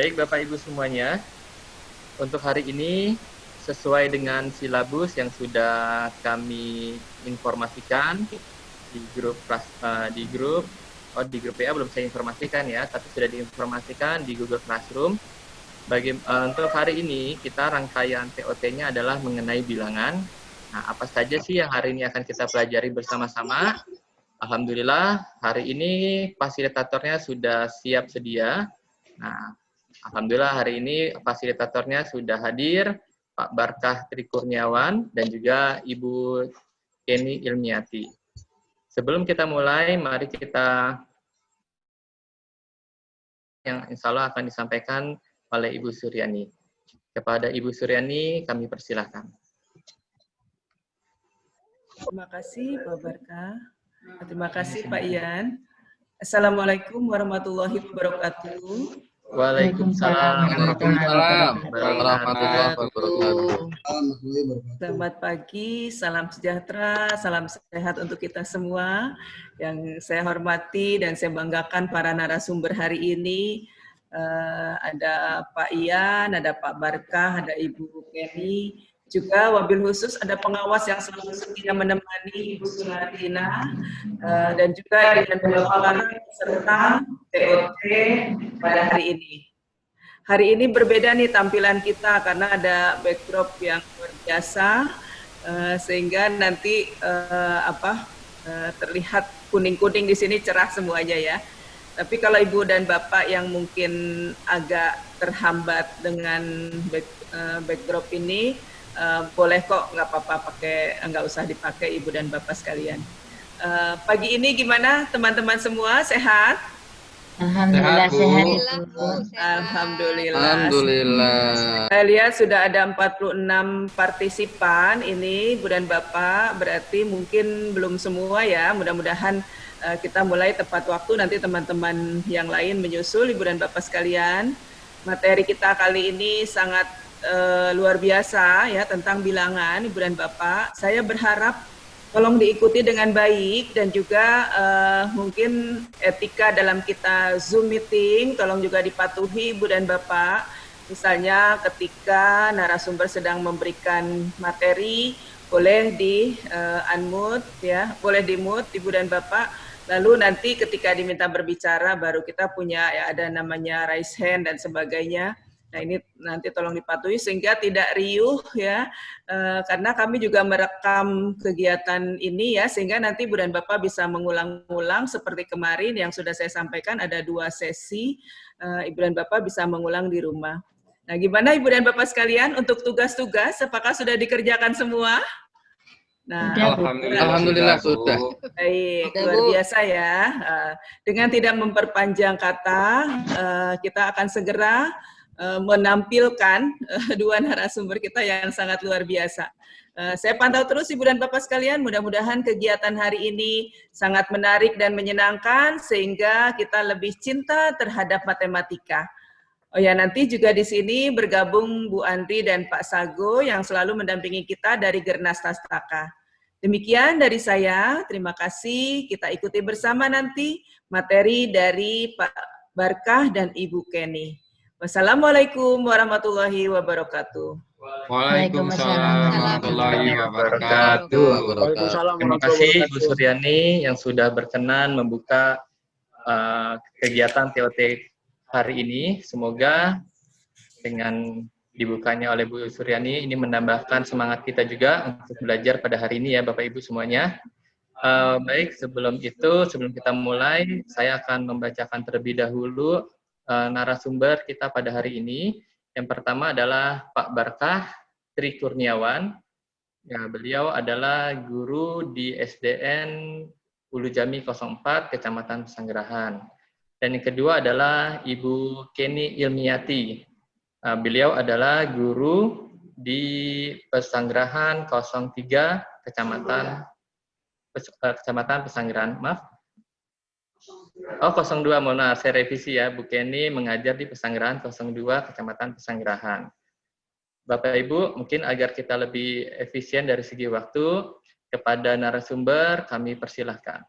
Baik Bapak Ibu semuanya, untuk hari ini sesuai dengan silabus yang sudah kami informasikan di grup PA belum saya informasikan ya, tapi sudah diinformasikan di Google Classroom. Untuk hari ini kita rangkaian TOT-nya adalah mengenai bilangan. Nah, apa saja sih yang hari ini akan kita pelajari bersama-sama? Alhamdulillah hari ini fasilitatornya sudah siap sedia. Nah, alhamdulillah hari ini fasilitatornya sudah hadir, Pak Barkah Trikurniawan dan juga Ibu Kenny Ilmiati. Sebelum kita mulai, mari kita yang insya Allah akan disampaikan oleh Ibu Suryani. Kepada Ibu Suryani, kami persilahkan. Terima kasih Pak Barkah. Terima kasih Pak Ian. Assalamualaikum warahmatullahi wabarakatuh. Waalaikumsalam warahmatullahi wabarakatuh. Selamat pagi, salam sejahtera, salam sehat untuk kita semua. Yang saya hormati dan saya banggakan para narasumber hari ini. Ada Pak Ian, ada Pak Barkah, ada Ibu Kenny. Juga wabil khusus ada pengawas yang selalu setia menemani Ibu Sulatina dan juga dengan Bapak serta TOT pada hari ini. Hari ini berbeda nih tampilan kita karena ada backdrop yang luar biasa sehingga nanti terlihat kuning-kuning di sini cerah semuanya ya. Tapi kalau Ibu dan Bapak yang mungkin agak terhambat dengan backdrop ini, boleh kok, nggak apa-apa nggak usah dipakai Ibu dan Bapak sekalian. Pagi ini gimana teman-teman semua, sehat? Alhamdulillah sehat, Bu. Alhamdulillah. Saya lihat sudah ada 46 partisipan ini, Ibu dan Bapak, berarti mungkin belum semua ya, mudah-mudahan kita mulai tepat waktu, nanti teman-teman yang lain menyusul, Ibu dan Bapak sekalian. Materi kita kali ini sangat luar biasa ya, tentang bilangan, Ibu dan Bapak. Saya berharap tolong diikuti dengan baik dan juga mungkin etika dalam kita Zoom meeting, tolong juga dipatuhi Ibu dan Bapak. Misalnya ketika narasumber sedang memberikan materi, boleh di unmute ya, boleh di mute Ibu dan Bapak. Lalu nanti ketika diminta berbicara baru kita punya ya, ada namanya raise hand dan sebagainya. Nah ini nanti tolong dipatuhi sehingga tidak riuh ya, karena kami juga merekam kegiatan ini ya, sehingga nanti Ibu dan Bapak bisa mengulang-ulang seperti kemarin yang sudah saya sampaikan, ada 2 sesi, Ibu dan Bapak bisa mengulang di rumah. Nah gimana Ibu dan Bapak sekalian untuk tugas-tugas, apakah sudah dikerjakan semua? Nah, Alhamdulillah sudah. Baik, luar biasa ya. Dengan tidak memperpanjang kata, kita akan segera menampilkan 2 narasumber kita yang sangat luar biasa. Saya pantau terus Ibu dan Bapak sekalian, mudah-mudahan kegiatan hari ini sangat menarik dan menyenangkan sehingga kita lebih cinta terhadap matematika. Oh ya, nanti juga di sini bergabung Bu Andri dan Pak Sago yang selalu mendampingi kita dari Gernas Tastaka. Demikian dari saya, terima kasih. Kita ikuti bersama nanti materi dari Pak Barkah dan Ibu Kenny. Wassalamualaikum warahmatullahi wabarakatuh. Waalaikumsalam warahmatullahi wabarakatuh. Terima kasih Bu Suryani yang sudah berkenan membuka kegiatan TOT hari ini. Semoga dengan dibukanya oleh Bu Suryani ini menambahkan semangat kita juga untuk belajar pada hari ini ya Bapak Ibu semuanya. Baik, sebelum kita mulai, saya akan membacakan terlebih dahulu narasumber kita pada hari ini. Yang pertama adalah Pak Barkah Trikurniawan. Ya, beliau adalah guru di SDN Ulu Jami 04, Kecamatan Pesanggerahan. Dan yang kedua adalah Ibu Kenny Ilmiati. Beliau adalah guru di Pesanggerahan 03, Kecamatan Pesanggerahan, maaf. Oh, 02, mohon maaf, saya revisi ya. Bu Kenny mengajar di Pesanggerahan 02, Kecamatan Pesanggerahan. Bapak Ibu, mungkin agar kita lebih efisien dari segi waktu, kepada narasumber kami persilahkan.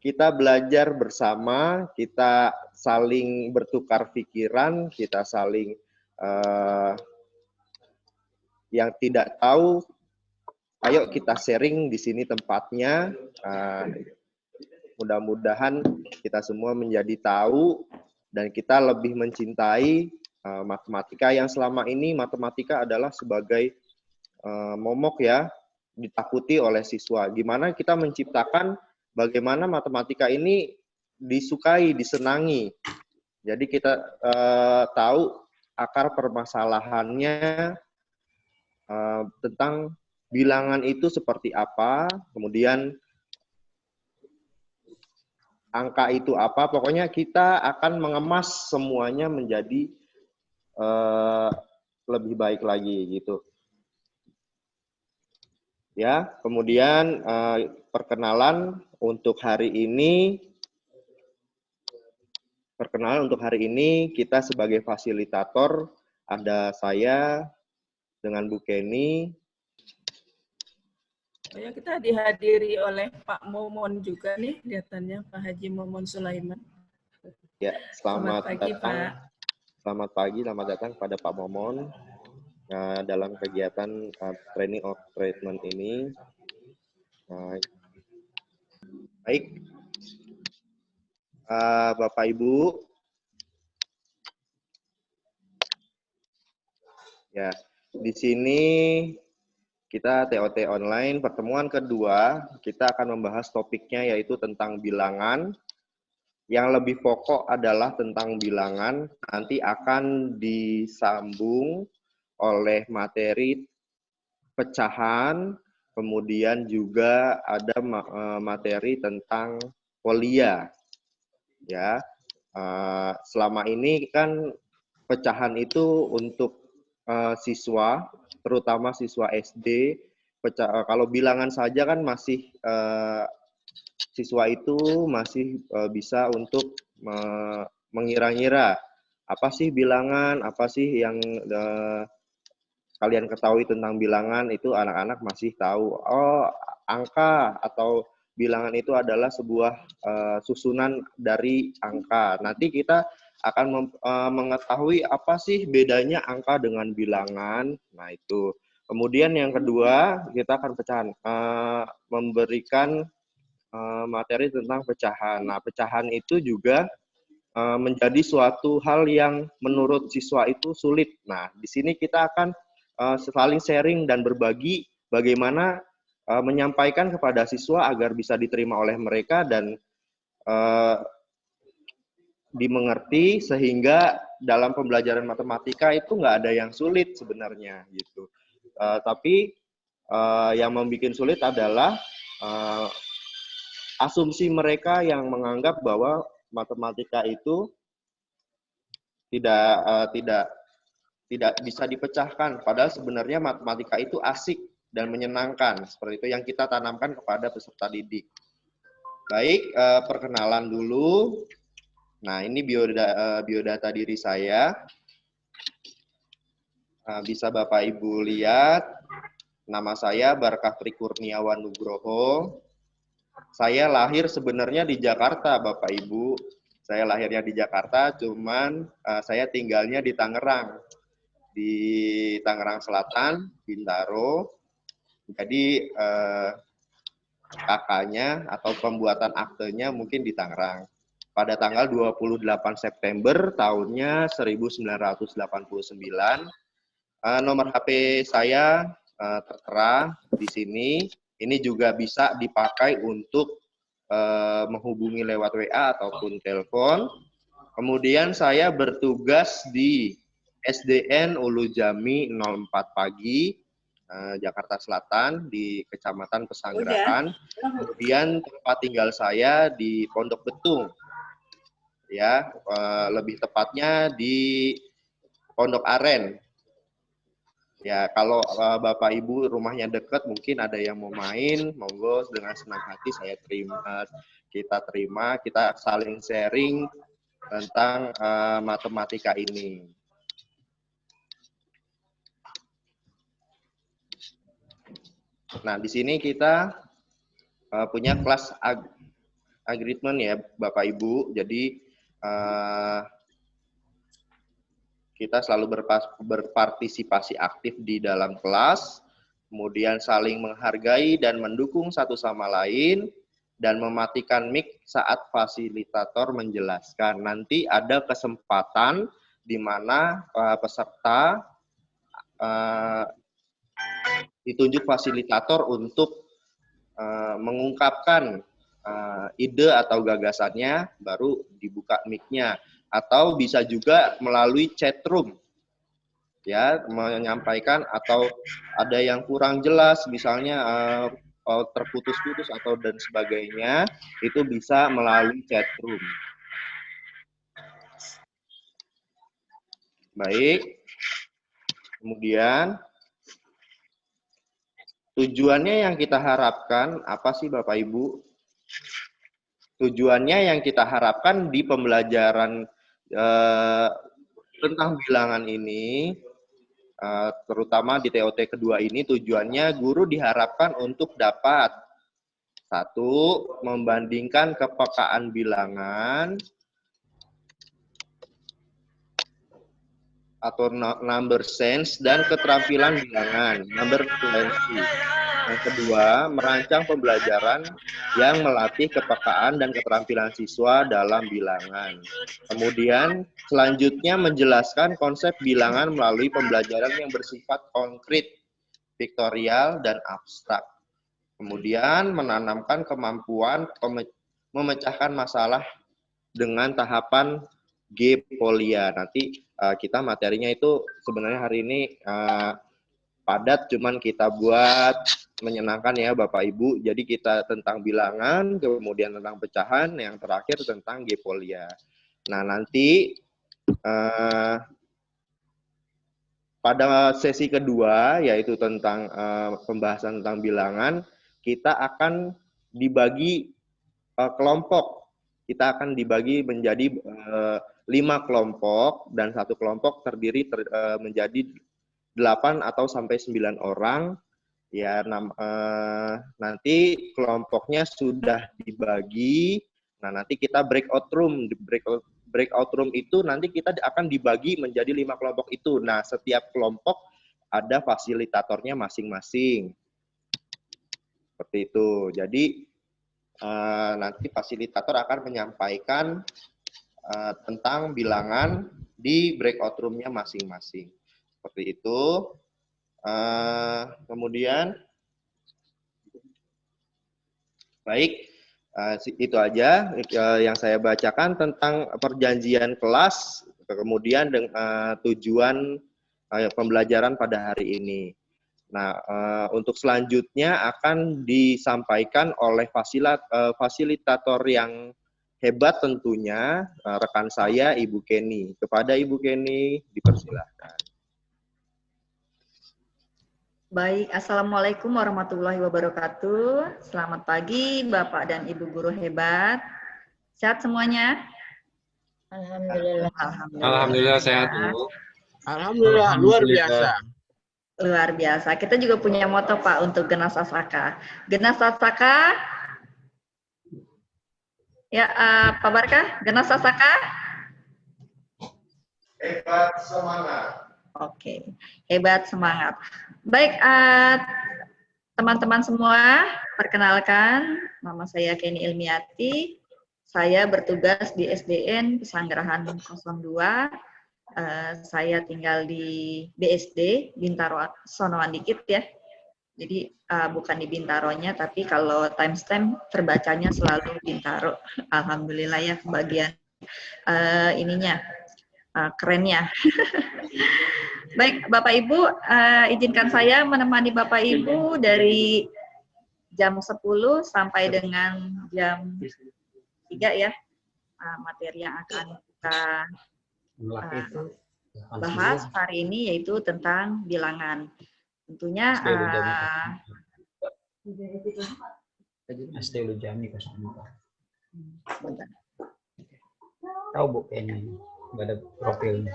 kita belajar bersama, kita saling bertukar pikiran, kita saling yang tidak tahu, ayo kita sharing di sini tempatnya. Mudah-mudahan kita semua menjadi tahu dan kita lebih mencintai matematika yang selama ini matematika adalah sebagai momok ya, ditakuti oleh siswa. Gimana kita menciptakan bagaimana matematika ini disukai, disenangi. Jadi kita tahu akar permasalahannya tentang bilangan itu seperti apa, kemudian angka itu apa, pokoknya kita akan mengemas semuanya menjadi lebih baik lagi gitu. Ya, kemudian perkenalan untuk hari ini. Kita sebagai fasilitator, ada saya dengan Bu Kenny. Oh ya, kita dihadiri oleh Pak Momon juga nih, kelihatannya Pak Haji Momon Sulaiman. Ya, selamat pagi, datang. Pak. Selamat pagi, selamat datang pada Pak Momon dalam kegiatan training of treatment ini. Baik, Bapak Ibu. Ya, di sini kita TOT online pertemuan kedua, kita akan membahas topiknya yaitu tentang bilangan. Yang lebih pokok adalah tentang bilangan, nanti akan disambung oleh materi pecahan, kemudian juga ada materi tentang polia. Ya, selama ini kan pecahan itu untuk siswa, terutama siswa SD. Kalau bilangan saja kan masih siswa itu masih bisa untuk mengira-ngira apa sih bilangan, apa sih yang kalian ketahui tentang bilangan, itu anak-anak masih tahu. Oh, angka atau bilangan itu adalah sebuah susunan dari angka. Nanti kita akan mengetahui apa sih bedanya angka dengan bilangan. Nah, itu. Kemudian yang kedua, kita akan memberikan materi tentang pecahan. Nah, pecahan itu juga menjadi suatu hal yang menurut siswa itu sulit. Nah, di sini kita akan saling sharing dan berbagi bagaimana menyampaikan kepada siswa agar bisa diterima oleh mereka dan dimengerti, sehingga dalam pembelajaran matematika itu nggak ada yang sulit sebenarnya gitu. Tapi yang membuat sulit adalah asumsi mereka yang menganggap bahwa matematika itu tidak bisa dipecahkan, padahal sebenarnya matematika itu asik dan menyenangkan. Seperti itu yang kita tanamkan kepada peserta didik. Baik, perkenalan dulu. Nah, ini biodata diri saya. Bisa Bapak Ibu lihat. Nama saya Barkah Trikurniawan Nugroho. Saya lahir sebenarnya di Jakarta, Bapak Ibu. Saya lahirnya di Jakarta, cuman saya tinggalnya di Tangerang. Di Tangerang Selatan, Bintaro. Jadi kakaknya atau pembuatan aktenya mungkin di Tangerang. Pada tanggal 28 September tahunnya 1989. Nomor HP saya tertera di sini. Ini juga bisa dipakai untuk menghubungi lewat WA ataupun telepon. Kemudian saya bertugas di SDN Ulu Jami 04 Pagi, Jakarta Selatan, di Kecamatan Pesanggerahan. Kemudian tempat tinggal saya di Pondok Betung, ya, lebih tepatnya di Pondok Aren. Ya, kalau Bapak Ibu rumahnya dekat, mungkin ada yang mau main, monggo dengan senang hati saya terima, kita saling sharing tentang matematika ini. Nah, di sini kita punya kelas agreement ya Bapak Ibu. Jadi kita selalu berpartisipasi aktif di dalam kelas, kemudian saling menghargai dan mendukung satu sama lain, dan mematikan mic saat fasilitator menjelaskan. Nanti ada kesempatan di mana peserta ditunjuk fasilitator untuk mengungkapkan ide atau gagasannya, baru dibuka mic-nya. Atau bisa juga melalui chat room, ya, menyampaikan atau ada yang kurang jelas, misalnya terputus-putus atau dan sebagainya, itu bisa melalui chat room. Baik, kemudian tujuannya yang kita harapkan apa sih Bapak Ibu? Tujuannya yang kita harapkan di pembelajaran tentang bilangan ini, terutama di TOT kedua ini, tujuannya guru diharapkan untuk dapat satu, membandingkan kepekaan bilangan atau number sense dan keterampilan bilangan, number fluency. Yang kedua, merancang pembelajaran yang melatih kepekaan dan keterampilan siswa dalam bilangan. Kemudian, selanjutnya menjelaskan konsep bilangan melalui pembelajaran yang bersifat konkret, piktorial, dan abstrak. Kemudian, menanamkan kemampuan memecahkan masalah dengan tahapan G-Polia. Nanti kita materinya itu sebenarnya hari ini padat, cuman kita buat menyenangkan ya Bapak Ibu. Jadi kita tentang bilangan, kemudian tentang pecahan, yang terakhir tentang G-Polia. Nah, nanti pada sesi kedua, yaitu tentang pembahasan tentang bilangan, kita akan dibagi kelompok. Kita akan dibagi menjadi 5 kelompok, dan satu kelompok terdiri menjadi 8 atau sampai 9 orang. Ya, nanti kelompoknya sudah dibagi. Nah, nanti kita breakout room. Di breakout room itu nanti kita akan dibagi menjadi 5 kelompok itu. Nah, setiap kelompok ada fasilitatornya masing-masing. Seperti itu. Jadi nanti fasilitator akan menyampaikan tentang bilangan di breakout room-nya masing-masing. Seperti itu. Kemudian, baik, itu aja yang saya bacakan tentang perjanjian kelas, kemudian tujuan pembelajaran pada hari ini. Nah, untuk selanjutnya akan disampaikan oleh fasilitator yang hebat tentunya, rekan saya Ibu Kenny. Kepada Ibu Kenny, dipersilahkan. Baik, Assalamualaikum warahmatullahi wabarakatuh. Selamat pagi Bapak dan Ibu guru hebat. Sehat semuanya? Alhamdulillah. Alhamdulillah sehat, Bu. Alhamdulillah, luar biasa. Luar biasa. Kita juga punya moto Pak untuk Genasa Saka. Genasa Saka. Ya, Pak Barkah, Genasa Saka. Hebat semangat. Oke, hebat semangat. Baik, teman-teman semua, perkenalkan, nama saya Kenny Ilmiati. Saya bertugas di SDN Pesanggerahan 02. Saya tinggal di BSD, Bintaro, sonoan dikit ya. Jadi bukan di Bintaronya, tapi kalau timestamp terbacanya selalu Bintaro. Alhamdulillah ya, bagian ininya, kerennya. Baik, Bapak Ibu, izinkan saya menemani Bapak Ibu dari jam 10 sampai dengan jam 3 ya. Materi yang akan kita bahas hari ini yaitu tentang bilangan. Tentunya Tahu Bu ini ada profilnya.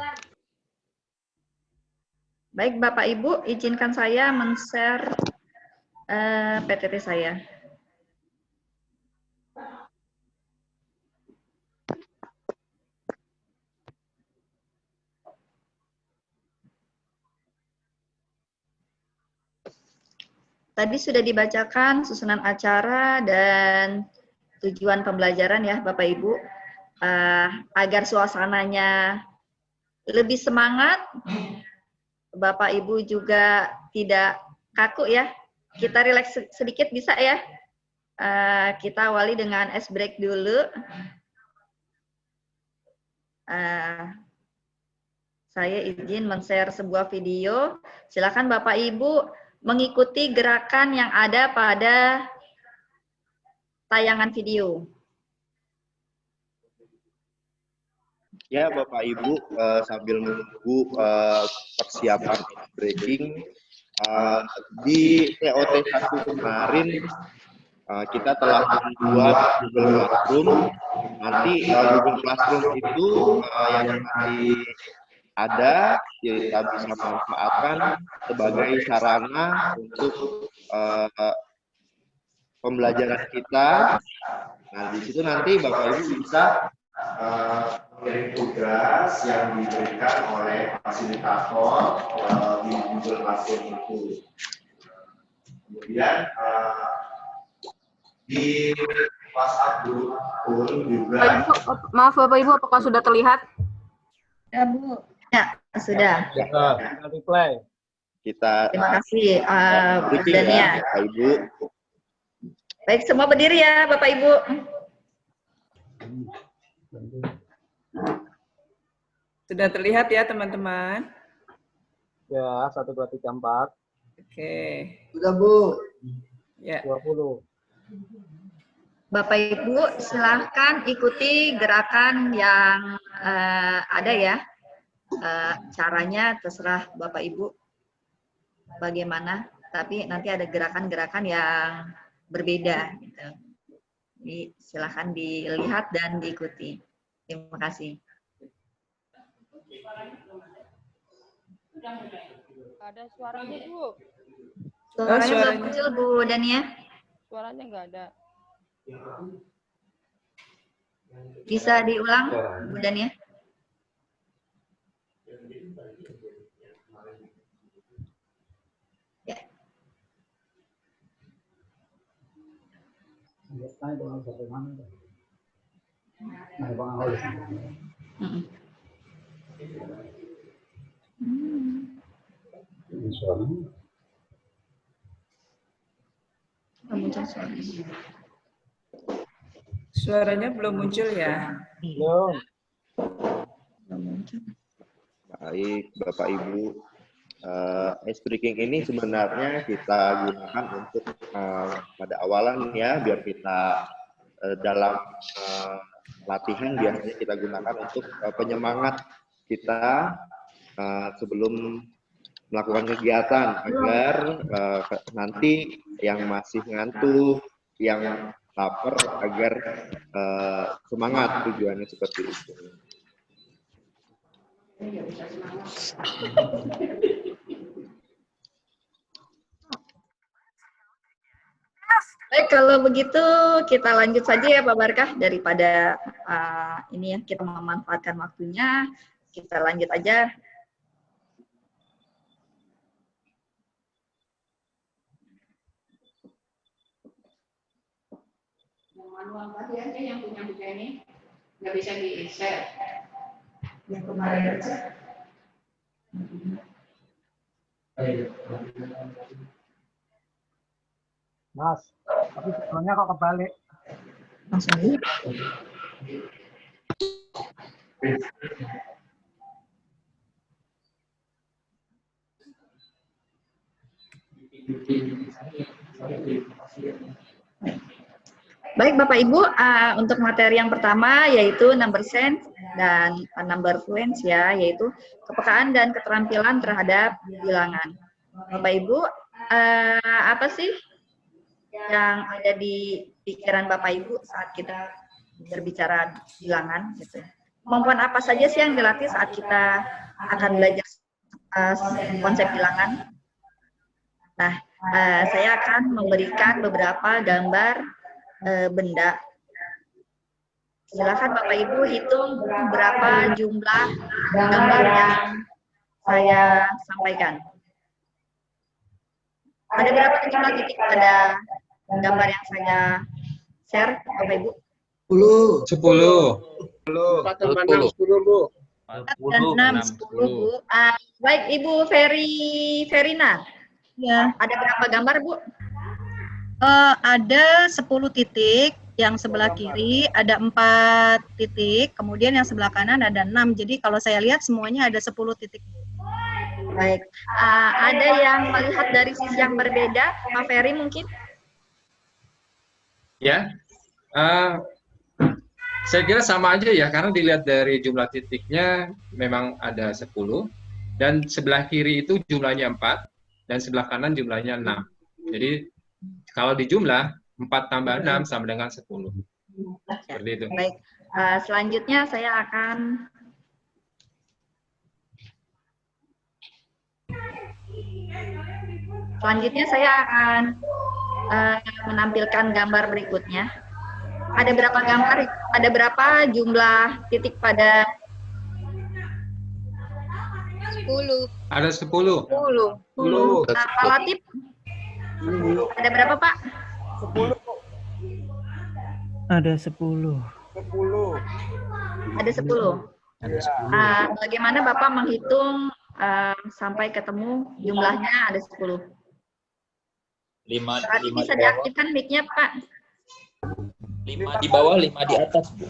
baik Bapak Ibu, izinkan saya men-share PPT saya. tadi sudah dibacakan susunan acara dan tujuan pembelajaran ya Bapak Ibu. Agar suasananya lebih semangat, Bapak Ibu juga tidak kaku ya. Kita rileks sedikit bisa ya. Kita awali dengan ice break dulu. Saya izin men-share sebuah video. Silakan Bapak Ibu mengikuti gerakan yang ada pada tayangan video. Ya, Bapak Ibu, sambil menunggu persiapan breaking, di TOT 1 kemarin kita telah membuat Google Classroom. Nanti Google Classroom itu yang nanti ada, kita bisa manfaatkan sebagai sarana untuk pembelajaran kita. Nah, di situ nanti Bapak Ibu bisa mengirim tugas yang diberikan oleh fasilitator di Google Classroom itu. Kemudian di WhatsApp group pun juga. Maaf Bapak Ibu, apakah sudah terlihat? Ya Bu. Ya sudah. Kita replay. Kita Terima kasih Bu Dania. Bapak Ibu. Baik, semua berdiri ya Bapak Ibu. Sudah terlihat ya teman-teman? Ya, 1, 2, 3, 4. Oke. Sudah Bu. Ya. 20. Bapak Ibu silahkan ikuti gerakan yang ada ya. Caranya terserah Bapak Ibu bagaimana, tapi nanti ada gerakan-gerakan yang berbeda gitu. Jadi silahkan dilihat dan diikuti. Terima kasih. Ada suaranya Bu. Suaranya belum muncul Bu Dania. Suaranya nggak ada. Bisa diulang Bu Dania? Ya. Muncul suaranya. Suaranya belum muncul ya? Belum. Belum muncul. Baik, Bapak Ibu. Ice breaking ini sebenarnya kita gunakan untuk pada awalan ya, biar kita dalam latihan biasanya kita gunakan untuk penyemangat kita sebelum melakukan kegiatan agar nanti yang masih ngantuk, yang lapar agar semangat, tujuannya seperti itu. Baik, kalau begitu kita lanjut saja ya Pak Barkah, daripada ini ya kita memanfaatkan waktunya, kita lanjut aja. Manual tadi aja yang punya buku ini nggak bisa di-share. Yang kemarin aja. Mas, tapi sebelumnya kok kebalik. Langsung aja. Baik Bapak Ibu, untuk materi yang pertama yaitu number sense dan number fluence ya, yaitu kepekaan dan keterampilan terhadap bilangan. Bapak Ibu, apa sih yang ada di pikiran Bapak Ibu saat kita berbicara bilangan gitu? Kemampuan apa saja sih yang dilatih saat kita akan belajar konsep bilangan? Nah, saya akan memberikan beberapa gambar benda. Silakan Bapak Ibu hitung berapa jumlah gambar yang saya sampaikan. Ada berapa jumlah titik pada gambar yang saya share, Bapak Ibu? 10. 4 tambah 6, 10, Bu. 6, 10, Bu. Baik, Ibu Verina. Ya, Ada berapa gambar, Bu? ada 10 titik, yang sebelah kiri ada 4 titik, kemudian yang sebelah kanan ada 6. Jadi kalau saya lihat semuanya ada 10 titik. Baik. Ada yang melihat dari sisi yang berbeda, Pak Ferry mungkin? Ya, saya kira sama aja ya, karena dilihat dari jumlah titiknya memang ada 10, dan sebelah kiri itu jumlahnya 4, dan sebelah kanan jumlahnya 6. Jadi kalau dijumlah 4 tambah 6 sama dengan 10. Seperti itu. Baik. Selanjutnya saya akan menampilkan gambar berikutnya. Ada berapa gambar? Ada berapa jumlah titik pada 10? Ada 10. 10. Pak Latif? Ada berapa, Pak? 10. Ada 10. 10. Ada 10. Bagaimana Bapak menghitung sampai ketemu jumlahnya ada 10? 5 Berarti bisa diaktifkan mic-nya, Pak. 5 di bawah, 5 di atas, Bu.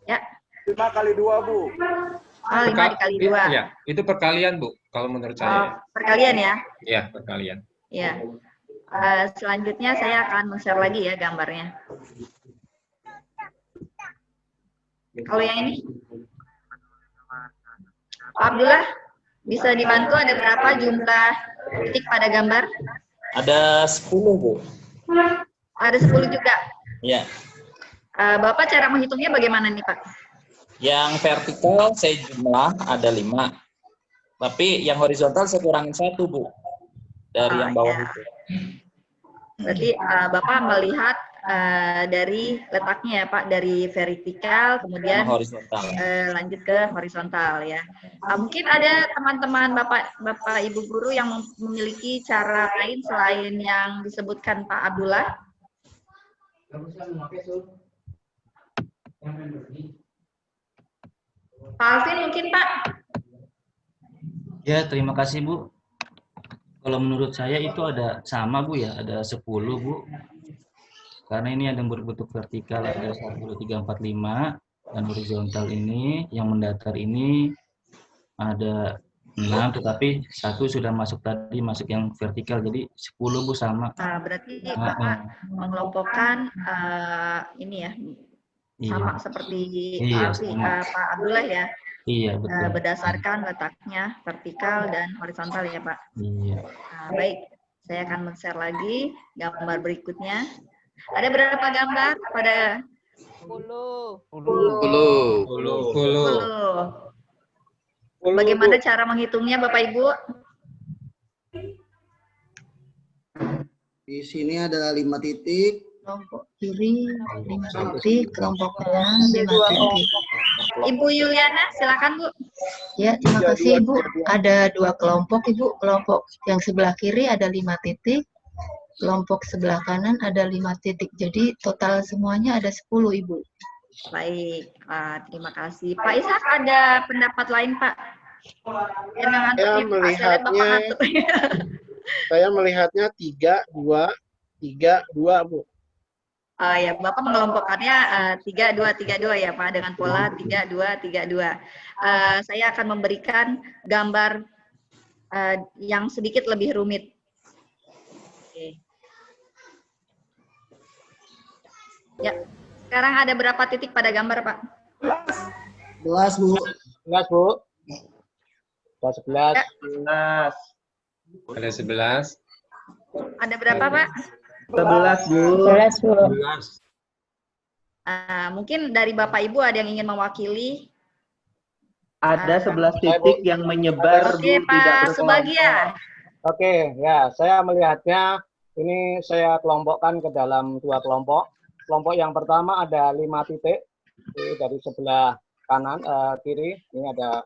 Ya. 5 kali 2, Bu. 5 dikali 2. Ya, itu perkalian, Bu, kalau menurut saya. Perkalian ya? Ya, perkalian. Ya. Selanjutnya saya akan men-share lagi ya gambarnya. Kalau yang ini? Pak Abdullah, bisa dibantu ada berapa jumlah titik pada gambar? Ada 10, Bu. Ada 10 juga. Ya. Bapak cara menghitungnya bagaimana nih, Pak? Yang vertikal saya jumlah ada 5. Tapi yang horizontal saya kurangin 1, Bu. Dari yang bawah ya. itu. Berarti Bapak melihat dari letaknya ya, Pak, dari vertikal kemudian horizontal. Lanjut ke horizontal ya. Mungkin ada teman-teman Bapak Ibu guru yang memiliki cara lain selain yang disebutkan Pak Abdullah. Pak Alvin mungkin, Pak? Ya, terima kasih, Bu. Kalau menurut saya itu ada sama, Bu, ya. Ada 10, Bu. Karena ini ada yang berbentuk vertikal, ada 1, 2, 3, 4, 5. Dan horizontal ini, yang mendatar ini ada 6, tetapi 1 sudah masuk tadi, masuk yang vertikal. Jadi 10, Bu, sama. Berarti Bapak mengelompokkan ini ya, sama seperti Pak Abdullah ya. Iya, betul. Berdasarkan letaknya vertikal dan horizontal ya, Pak. Iya. Baik, saya akan men-share lagi gambar berikutnya. Ada berapa gambar pada 10. 10. Bagaimana cara menghitungnya, Bapak Ibu? Di sini ada 5 titik. Kelompok kiri 5 titik, kelompok kanan 5 titik. Ibu Yuliana, silakan, Bu. Ya, terima kasih, Ibu. Ada 2 kelompok, Ibu. Kelompok yang sebelah kiri ada 5 titik, kelompok sebelah kanan ada 5 titik. Jadi total semuanya ada 10, Ibu. Baik, terima kasih. Pak Ishak ada pendapat lain, Pak? Saya melihatnya 3, 2, 3, 2, Bu. Ya, Bapak mengelompokkannya 3, 2, 3, 2 ya, Pak, dengan pola 3, 2, 3, 2. Saya akan memberikan gambar yang sedikit lebih rumit. Oke. Ya, sekarang ada berapa titik pada gambar, Pak? 11, Bu. 11, Bu. Ada 11. Ya. 11. Ada 11. Ada berapa, Pak? 11, Bu. 11, Bu. 11. Mungkin dari Bapak Ibu ada yang ingin mewakili? Ada 11 titik yang menyebar, Oke, Pak Subagia. Oke, ya, saya melihatnya ini saya kelompokkan ke dalam 2 kelompok. Kelompok yang pertama ada 5 titik dari sebelah kanan kiri, ini ada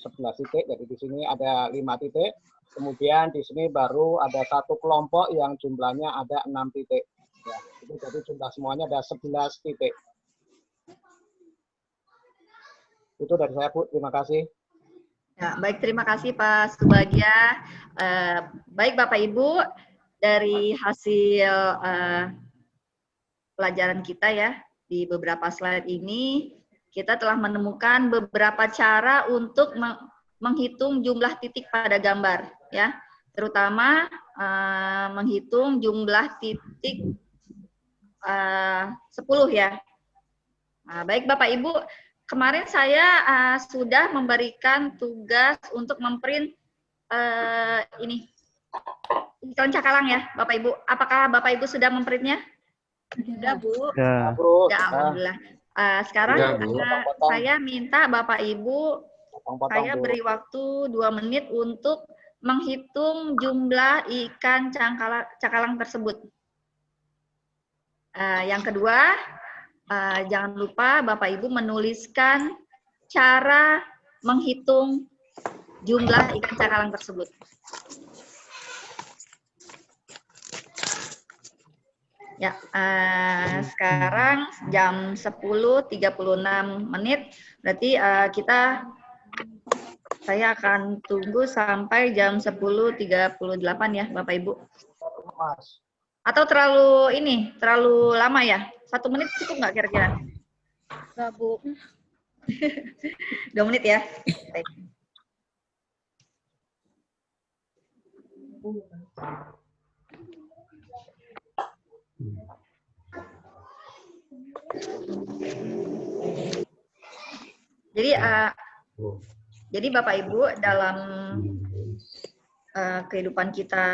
11 titik, jadi di sini ada 5 titik. Kemudian di sini baru ada satu kelompok yang jumlahnya ada 6 titik. Ya, itu jadi jumlah semuanya ada 11 titik. Itu dari saya, Bu. Terima kasih. Ya, baik, terima kasih Pak Subagja. Baik Bapak Ibu, dari hasil pelajaran kita ya, di beberapa slide ini, kita telah menemukan beberapa cara untuk menghitung jumlah titik pada gambar, ya, terutama menghitung jumlah titik 10 ya. Nah, baik Bapak Ibu, kemarin saya sudah memberikan tugas untuk memprint ini iklan cakalang ya, Bapak Ibu. Apakah Bapak Ibu sudah memprintnya? Sudah, Bu. Ya. Ya, alhamdulillah. Sekarang saya minta Bapak Ibu, saya beri waktu 2 menit untuk menghitung jumlah ikan cakalang tersebut. Yang kedua, jangan lupa Bapak Ibu menuliskan cara menghitung jumlah ikan cakalang tersebut. Ya, sekarang jam 10.36 menit, berarti saya akan tunggu sampai jam 10.38 ya Bapak Ibu. Atau terlalu lama ya? 1 menit cukup nggak kira-kira? Nggak, Bu. 2 menit ya? Baik. Jadi Bapak Ibu, dalam kehidupan kita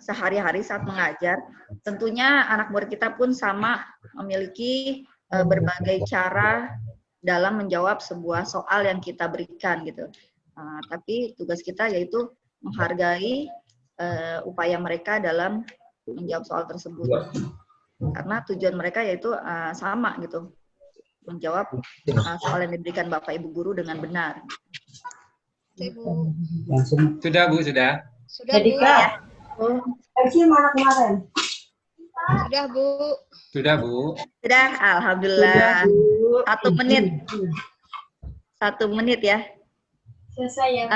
sehari-hari saat mengajar, tentunya anak murid kita pun sama memiliki berbagai cara dalam menjawab sebuah soal yang kita berikan gitu. Tapi tugas kita yaitu menghargai upaya mereka dalam menjawab soal tersebut. Karena tujuan mereka yaitu sama gitu, menjawab soal yang diberikan Bapak Ibu guru dengan benar. Sudah, Bu, sudah. Sudah, Bu. Mana kemarin? Sudah, Bu. Sudah, Bu. Sudah, alhamdulillah. 1 menit. 1 menit ya. Selesai ya.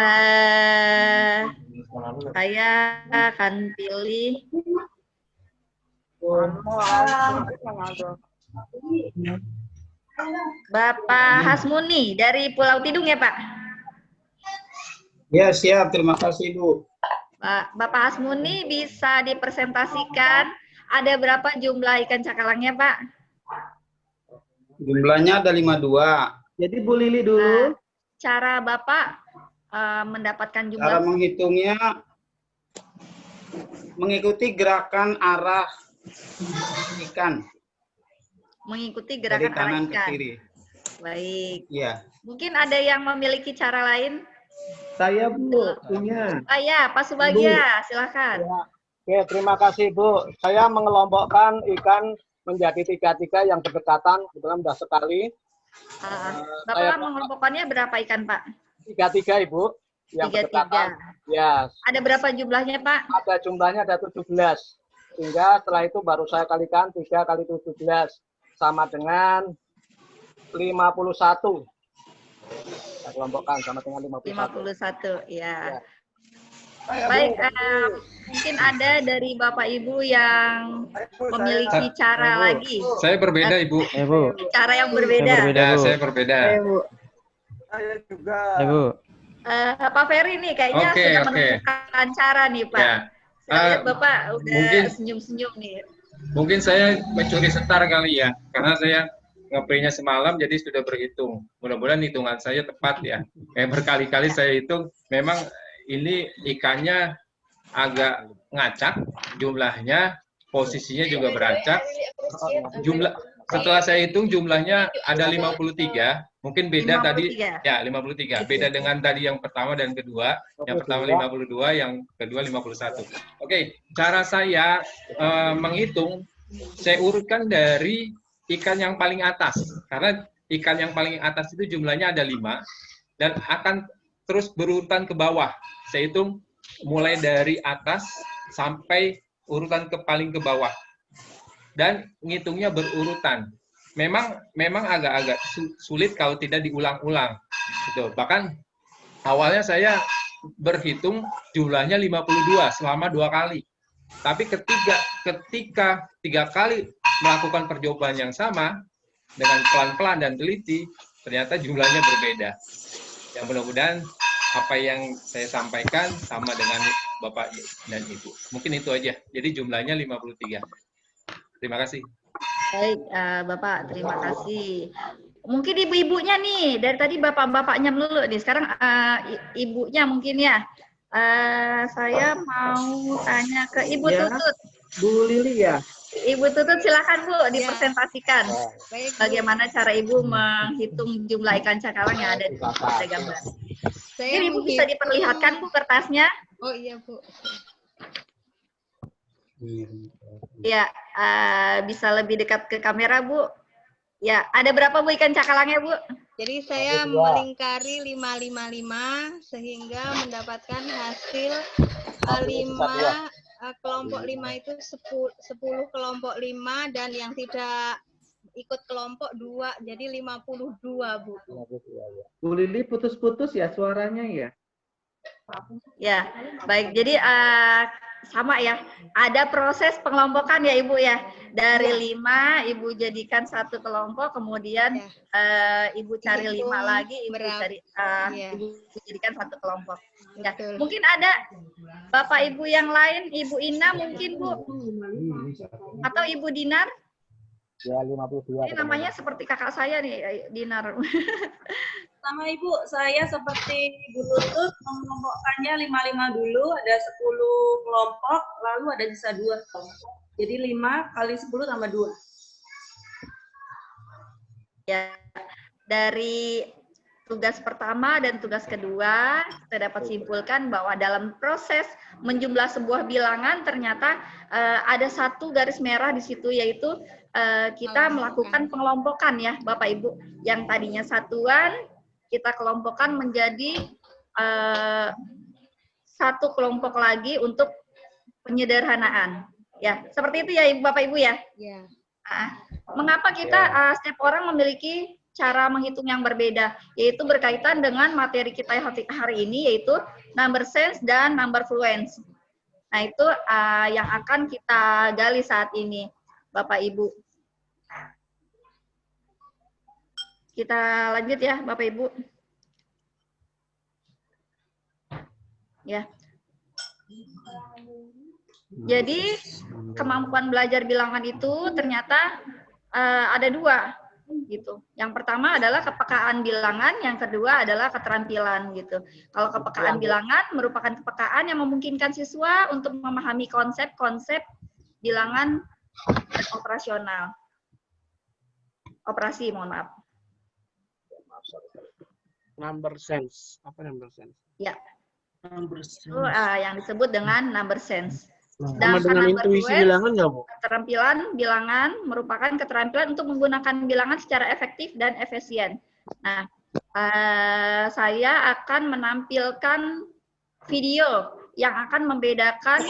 Saya akan pilih Bapak Hasmuni dari Pulau Tidung ya, Pak? Ya, siap. Terima kasih, Bu. Bapak Hasmuni bisa dipresentasikan ada berapa jumlah ikan cakalangnya, Pak? Jumlahnya ada 52. Jadi Bu Lili dulu. Cara Bapak mendapatkan jumlah? Cara menghitungnya mengikuti gerakan arah ikan. Mengikuti gerakan dari kanan arah ikan. ke kiri. Baik. Iya. Mungkin ada yang memiliki cara lain? Saya, Bu, punya. Ya, Pak Subagja, silakan. Ya. Oke, terima kasih, Bu. Saya mengelompokkan ikan menjadi 3 yang berdekatan, kebetulan sudah sekali. Bapak mengelompokkannya berapa ikan, Pak? 3, Ibu. Yang 3. berdekatan. Ya. Ada berapa jumlahnya, Pak? Ada jumlahnya ada 17. Sehingga setelah itu baru saya kalikan 3 kali 17. Sama dengan 51. Saya kelompokkan sama dengan 51. Ya. Baik, mungkin ada dari Bapak Ibu yang memiliki cara lagi. Saya berbeda, Ibu. Cara yang berbeda. Saya berbeda. Saya juga. Bu. Pak Ferry nih kayaknya sudah menemukan cara nih, Pak. Ya. Saya lihat Bapak udah mungkin senyum-senyum nih. Mungkin saya mencuri setar kali ya, karena saya nge-print-nya semalam jadi sudah berhitung. Mudah-mudahan hitungan saya tepat ya. Berkali-kali saya hitung, memang ini ikannya agak ngacak, jumlahnya, posisinya juga beracak. Setelah saya hitung jumlahnya ada 53, mungkin beda 53. Tadi ya 53. Beda dengan tadi yang pertama dan kedua. Yang pertama 52, yang kedua 51. Oke, cara saya menghitung, saya urutkan dari ikan yang paling atas. Karena ikan yang paling atas itu jumlahnya ada 5 dan akan terus berurutan ke bawah. Saya hitung mulai dari atas sampai urutan paling ke bawah. Dan ngitungnya berurutan. Memang agak-agak sulit kalau tidak diulang-ulang. Gitu. Bahkan awalnya saya berhitung jumlahnya 52 selama 2 kali. Tapi ketika 3 kali melakukan percobaan yang sama, dengan pelan-pelan dan teliti, ternyata jumlahnya berbeda. Yang mudah-mudahan apa yang saya sampaikan sama dengan Bapak dan Ibu. Mungkin itu aja. Jadi jumlahnya 53. Terima kasih. Baik, Bapak, terima kasih. Mungkin ibu-ibunya nih, dari tadi bapak-bapaknya melulu nih, sekarang ibunya mungkin ya. Saya mau tanya ke Ibu Ya, Tutut. Bu Lili ya. Ibu Tutut silakan Bu, dipresentasikan. Baik, Bu. Bagaimana cara Ibu menghitung jumlah ikan cakalang yang ada di gambar. Saya Mungkin Ibu bisa diperlihatkan Bu kertasnya. Oh iya, Bu. Ya, bisa lebih dekat ke kamera Bu. Ya, ada berapa Bu ikan cakalangnya Bu? Jadi saya melingkari 555 sehingga mendapatkan hasil 5 kelompok 5 itu 10 kelompok 5 dan yang tidak ikut kelompok 2 jadi 52 Bu. Bu Lili putus-putus ya suaranya ya. Ya, baik. Jadi sama ya. Ada proses pengelompokan ya Ibu ya. Dari 5 Ibu jadikan 1 kelompok, kemudian Ibu cari 5 lagi, Ibu cari Ibu jadikan 1 kelompok. Ya. Mungkin ada Bapak Ibu yang lain, Ibu Ina mungkin Bu, atau Ibu Dinar. Ya 52. Ini namanya seperti kakak saya nih, Dinar. Sama Ibu, saya seperti Ibu Tutut mengelompokkannya 5 dulu, ada 10 kelompok, lalu ada sisa 2 kelompok. Jadi 5 kali 10 tambah 2. Ya, dari tugas pertama dan tugas kedua, kita dapat simpulkan bahwa dalam proses menjumlah sebuah bilangan ternyata ada 1 garis merah di situ, yaitu kita melakukan pengelompokan ya Bapak Ibu. Yang tadinya satuan, kita kelompokkan menjadi 1 kelompok lagi untuk penyederhanaan. Ya, seperti itu ya Ibu Bapak Ibu ya. Ya. Mengapa kita setiap orang memiliki cara menghitung yang berbeda, yaitu berkaitan dengan materi kita hari ini, yaitu number sense dan number fluence. Nah, itu yang akan kita gali saat ini, Bapak Ibu. Kita lanjut ya, Bapak Ibu. Ya. Jadi, kemampuan belajar bilangan itu ternyata ada 2 gitu. Yang pertama adalah kepekaan bilangan, yang kedua adalah keterampilan gitu. Kalau kepekaan bilangan merupakan kepekaan yang memungkinkan siswa untuk memahami konsep-konsep bilangan dan operasional. Operasi, mohon maaf. Number sense. Apa number sense? Ya. Number sense. Itu yang disebut dengan number sense. Sama dengan intuisi bilangan nggak, Bu? Keterampilan bilangan merupakan keterampilan untuk menggunakan bilangan secara efektif dan efisien. Nah, saya akan menampilkan video yang akan membedakan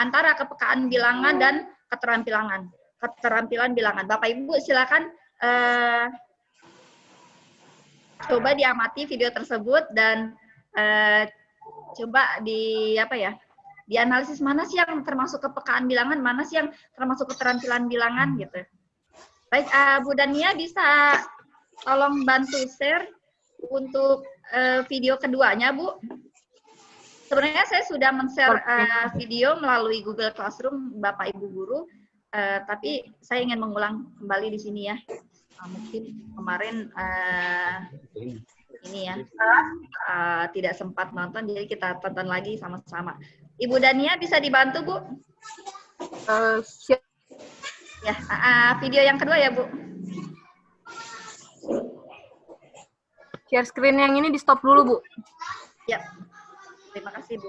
antara kepekaan bilangan dan keterampilan bilangan. Bapak Ibu silakan coba diamati video tersebut dan coba dianalisis mana sih yang termasuk kepekaan bilangan, mana sih yang termasuk keterampilan bilangan gitu. Baik, Bu Dania bisa tolong bantu share untuk video keduanya, Bu. Sebenarnya saya sudah men-share video melalui Google Classroom Bapak Ibu guru, tapi saya ingin mengulang kembali di sini ya. Mungkin kemarin ini ya tidak sempat nonton, jadi kita tonton lagi sama-sama. Ibu Dania bisa dibantu Bu? Ya, video yang kedua ya Bu. Share screen yang ini di stop dulu Bu. Ya, terima kasih Bu.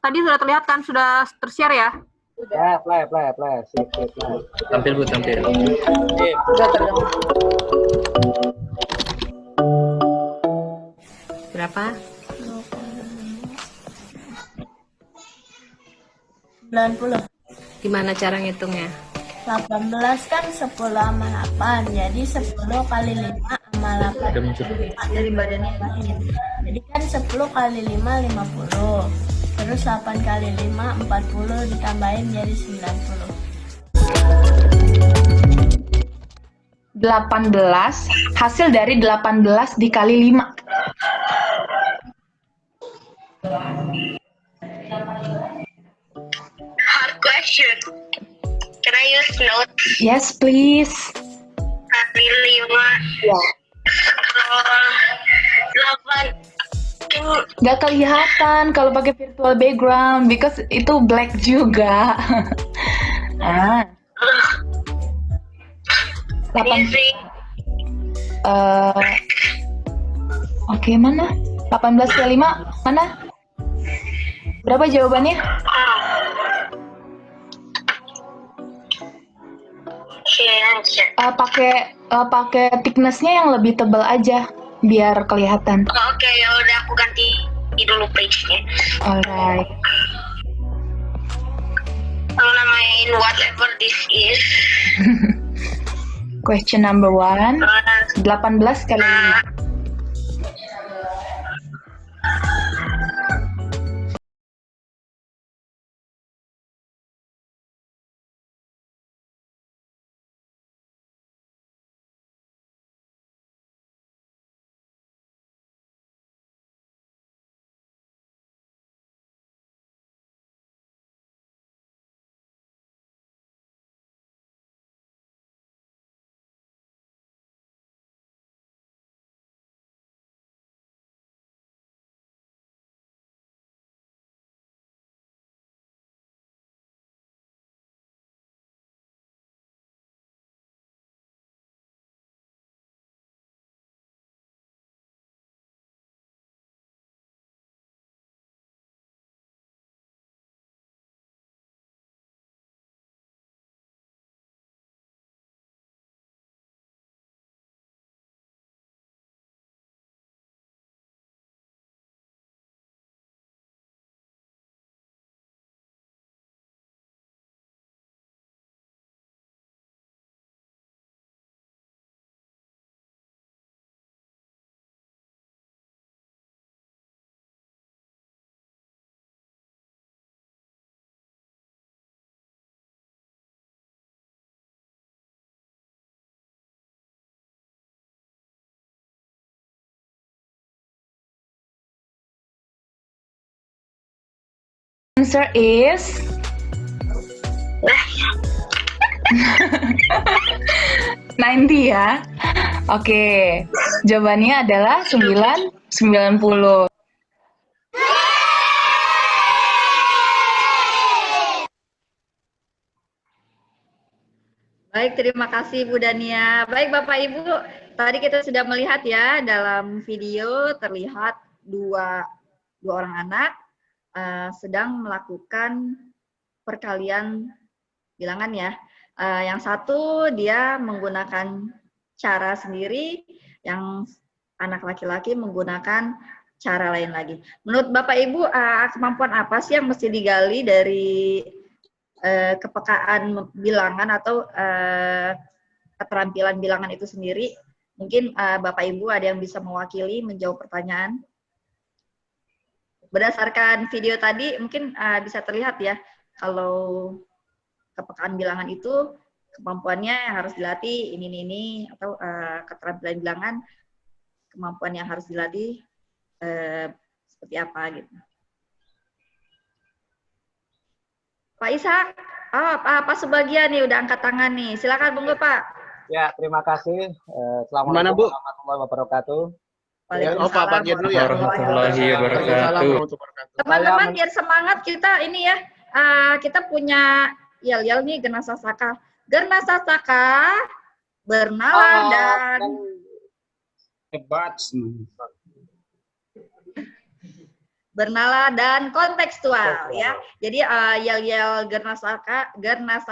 Tadi sudah terlihat kan, sudah tershare ya? Ya, play. Tampil Bu, tampil. Sudah terdengar. Berapa? 90. Gimana cara ngitungnya? 18 kan 10 sama 8, jadi 10 kali 5 sama 8 dari badannya. Jadi kan 10 kali 5 50. Terus 8 kali 5 40 ditambahin jadi 90. 18 hasil dari 18 dikali 5. Hard question. Can I use notes? Yes, please. Kali 5. Ya. 8. Gak kelihatan kalau pakai virtual background because itu black juga. Ah. 8. Oke, mana? 18 kali 5 mana? Berapa jawabannya? Pakai thickness-nya yang lebih tebal aja biar kelihatan. Oke, ya udah aku ganti dulu page-nya. Alright. Aku namain whatever this is. Question number 1. 18 kali 5. Answer is 90 ya. Oke, jawabannya adalah 90. Baik, terima kasih Bu Dania. Baik Bapak Ibu, tadi kita sudah melihat ya dalam video terlihat dua orang anak sedang melakukan perkalian bilangan ya. Yang satu dia menggunakan cara sendiri, yang anak laki-laki menggunakan cara lain lagi. Menurut Bapak Ibu, kemampuan apa sih yang mesti digali dari kepekaan bilangan atau keterampilan bilangan itu sendiri? Mungkin Bapak Ibu ada yang bisa mewakili menjawab pertanyaan. Berdasarkan video tadi mungkin bisa terlihat ya kalau kepekaan bilangan itu kemampuannya yang harus dilatih ini atau keterampilan bilangan kemampuan yang harus dilatih seperti apa gitu. Pak Ishak, Pak Subagia nih udah angkat tangan nih. Silakan monggo Pak. Ya, terima kasih. Assalamualaikum warahmatullahi wabarakatuh. Waalaikumsalam warahmatullahi wabarakatuh. Teman-teman biar semangat kita ini ya. Kita punya yel-yel nih Gernasa Saka. Gernasa Saka bernalar dan hebat. Bernalar dan kontekstual ya. Jadi yel-yel Gernasa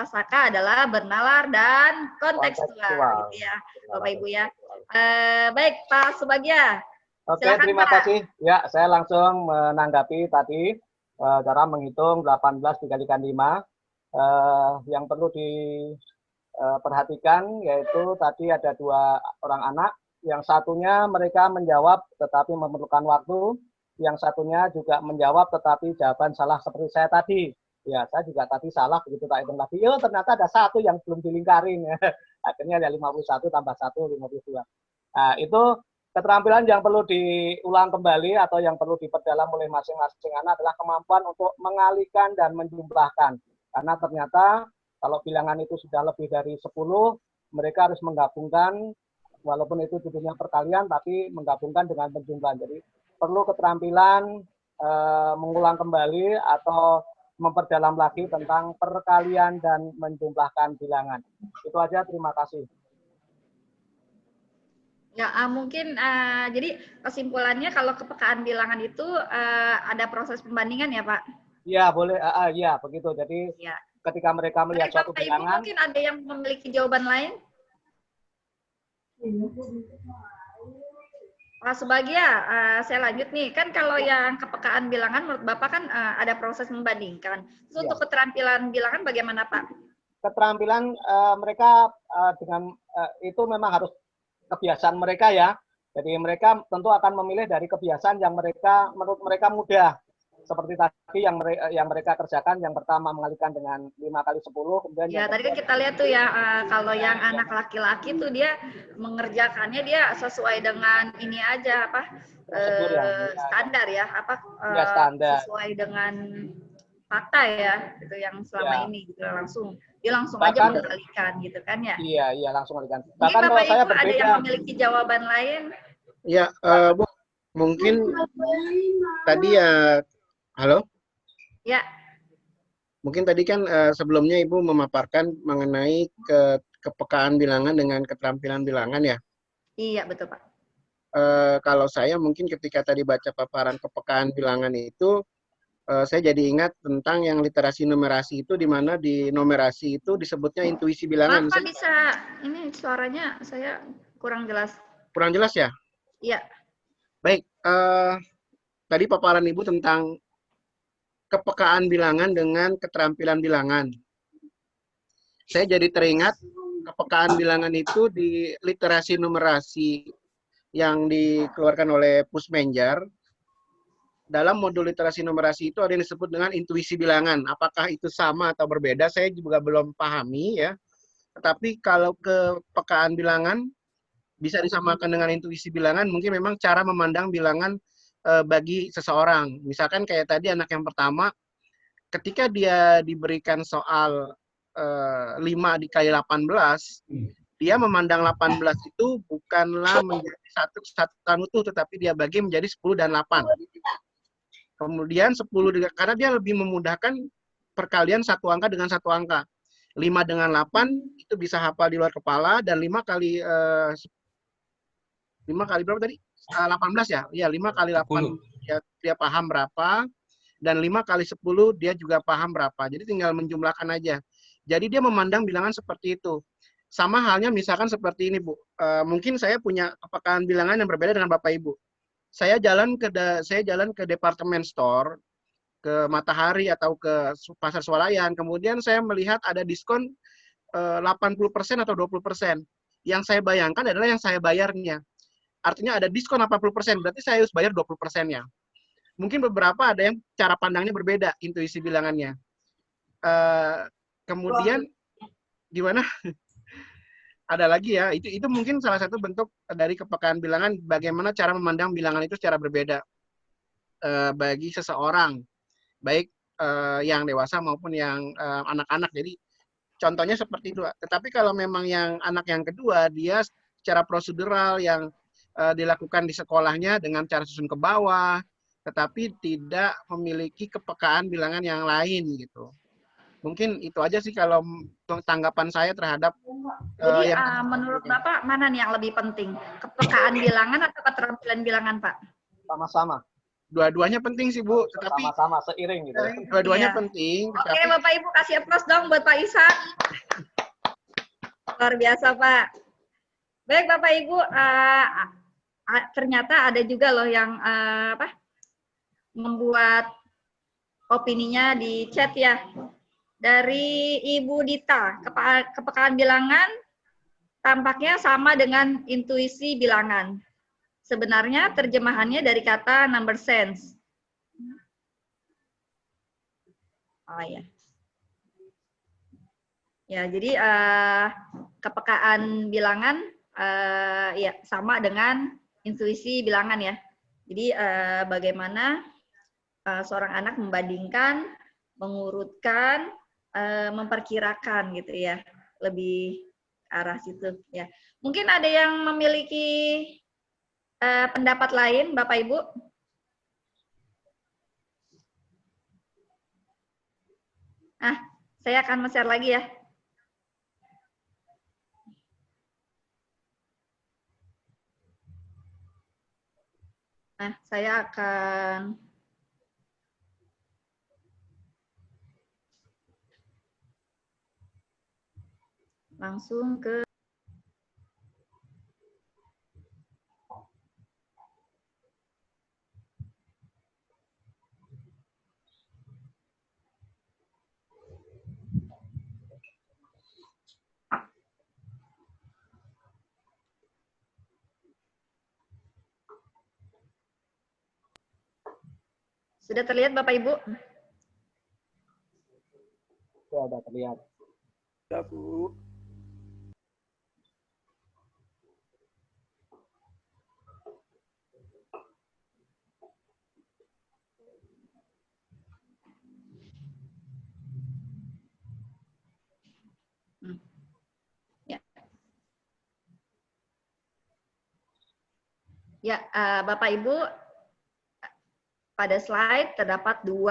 Saka adalah bernalar dan kontekstual gitu ya, Bapak Ibu ya. Baik Pak Subagia. Oke, terima kasih. Ya, saya langsung menanggapi tadi cara menghitung 18 dikalikan 5. Yang perlu diperhatikan yaitu tadi ada 2 orang anak, yang satunya mereka menjawab tetapi memerlukan waktu, yang satunya juga menjawab tetapi jawaban salah seperti saya tadi. Ya, saya juga tadi salah begitu tak hitung lagi. Ternyata ada 1 yang belum dilingkarin. Akhirnya ada 51 tambah 1, 52. Nah, itu keterampilan yang perlu diulang kembali atau yang perlu diperdalam oleh masing-masing anak adalah kemampuan untuk mengalihkan dan menjumlahkan. Karena ternyata kalau bilangan itu sudah lebih dari 10, mereka harus menggabungkan, walaupun itu judulnya perkalian, tapi menggabungkan dengan penjumlahan. Jadi perlu keterampilan mengulang kembali atau memperdalam lagi tentang perkalian dan menjumlahkan bilangan. Itu aja, terima kasih. Ya, mungkin jadi kesimpulannya kalau kepekaan bilangan itu ada proses pembandingan ya, Pak? Iya, boleh. Iya, begitu. Jadi ya. Ketika mereka melihat suatu bilangan, mungkin ada yang memiliki jawaban lain? Pak Subagya, saya lanjut nih. Kan kalau yang kepekaan bilangan menurut Bapak kan ada proses membandingkan. Terus untuk keterampilan bilangan bagaimana, Pak? Keterampilan mereka dengan itu memang harus kebiasaan mereka ya. Jadi mereka tentu akan memilih dari kebiasaan yang menurut mereka mudah. Seperti tadi yang mereka kerjakan, yang pertama mengalihkan dengan 5 kali 10, kemudian ya tadi kan kita lihat tuh ya, kalau yang anak laki-laki tuh dia mengerjakannya dia sesuai dengan ini aja standar ya, standar. Sesuai dengan fakta ya, gitu yang selama ini gitu dia langsung bahkan, aja mengalihkan gitu kan ya. Iya, langsung mengalihkan. Bahkan kalau saya berbeda. Ada yang memiliki jawaban lain? Ya, Bu, mungkin tadi ya. Halo? Ya. Mungkin tadi kan sebelumnya Ibu memaparkan mengenai kepekaan bilangan dengan keterampilan bilangan ya? Iya, betul Pak. Kalau saya mungkin ketika tadi baca paparan kepekaan bilangan itu, saya jadi ingat tentang yang literasi numerasi itu, di mana di numerasi itu disebutnya intuisi bilangan. Pak bisa, ini suaranya saya kurang jelas. Kurang jelas ya? Iya. Baik, tadi paparan Ibu tentang kepekaan bilangan dengan keterampilan bilangan. Saya jadi teringat kepekaan bilangan itu di literasi numerasi yang dikeluarkan oleh Pusmenjar. Dalam modul literasi numerasi itu ada yang disebut dengan intuisi bilangan. Apakah itu sama atau berbeda? Saya juga belum pahami ya. Tetapi kalau kepekaan bilangan bisa disamakan dengan intuisi bilangan, mungkin memang cara memandang bilangan bagi seseorang. Misalkan kayak tadi anak yang pertama, ketika dia diberikan soal 5 dikali 18, dia memandang 18 itu bukanlah menjadi satu kesatuan utuh, tetapi dia bagi menjadi 10 dan 8. Kemudian 10, karena dia lebih memudahkan perkalian satu angka dengan satu angka. 5 dengan 8 itu bisa hafal di luar kepala, dan 5 kali berapa tadi? 18 ya? Iya, 5 kali 8 dia paham berapa, dan 5 kali 10 dia juga paham berapa. Jadi tinggal menjumlahkan aja. Jadi dia memandang bilangan seperti itu. Sama halnya misalkan seperti ini, Bu. Mungkin saya punya kepekaan bilangan yang berbeda dengan Bapak Ibu. Saya jalan ke departemen store, ke Matahari atau ke Pasar Swalayan, kemudian saya melihat ada diskon 80% atau 20%. Yang saya bayangkan adalah yang saya bayarnya. Artinya ada diskon 80%, berarti saya harus bayar 20%-nya. Mungkin beberapa ada yang cara pandangnya berbeda, intuisi bilangannya. Kemudian, gimana? Ada lagi ya, itu mungkin salah satu bentuk dari kepekaan bilangan, bagaimana cara memandang bilangan itu secara berbeda bagi seseorang, baik yang dewasa maupun yang anak-anak. Jadi, contohnya seperti itu. Tetapi kalau memang yang anak yang kedua, dia secara prosedural yang dilakukan di sekolahnya dengan cara susun ke bawah, tetapi tidak memiliki kepekaan bilangan yang lain gitu. Mungkin itu aja sih kalau tanggapan saya terhadap Jadi menurut Bapak mana nih yang lebih penting? Kepekaan bilangan atau keterampilan bilangan, Pak? Sama-sama. Dua-duanya penting sih, Bu, tetapi sama-sama seiring gitu. Dua-duanya penting. Oke, Bapak Ibu kasih applause dong buat Pak Isa. Luar biasa, Pak. Baik, Bapak Ibu, ternyata ada juga loh yang membuat opininya di chat ya. Dari Ibu Dita, kepekaan bilangan tampaknya sama dengan intuisi bilangan. Sebenarnya terjemahannya dari kata number sense. Oh ya. Ya, jadi kepekaan bilangan ya sama dengan intuisi bilangan ya. Jadi bagaimana seorang anak membandingkan, mengurutkan, memperkirakan gitu ya, lebih arah situ ya. Mungkin ada yang memiliki pendapat lain, Bapak Ibu? Saya akan share lagi ya. Saya akan langsung ke Sudah terlihat Bapak Ibu? Sudah terlihat. Ya, Bu. Ya, Bapak Ibu, pada slide terdapat 2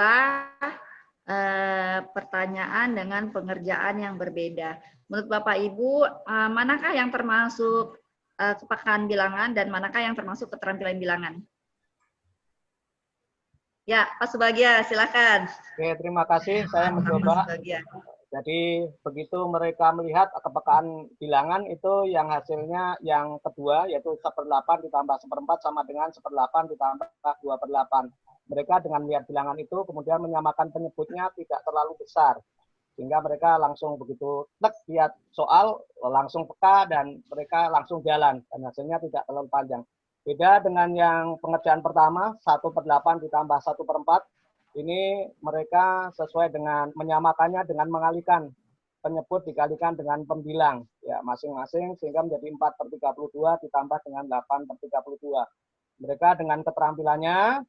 pertanyaan dengan pengerjaan yang berbeda. Menurut Bapak Ibu, manakah yang termasuk kepekaan bilangan dan manakah yang termasuk keterampilan bilangan? Ya, Pak Subagia, silakan. Oke, terima kasih. Saya mencoba. Jadi begitu mereka melihat kepekaan bilangan itu yang hasilnya yang kedua yaitu 1/8 ditambah 1/4 sama dengan 1/8 ditambah 2/8. Mereka dengan melihat bilangan itu kemudian menyamakan penyebutnya tidak terlalu besar. Sehingga mereka langsung begitu lihat soal langsung peka dan mereka langsung jalan dan hasilnya tidak terlalu panjang. Beda dengan yang pengerjaan pertama 1/8 ditambah 1/4. Ini mereka sesuai dengan menyamakannya dengan mengalihkan penyebut dikalikan dengan pembilang ya masing-masing sehingga menjadi 4/32 ditambah dengan 8/32. Mereka dengan keterampilannya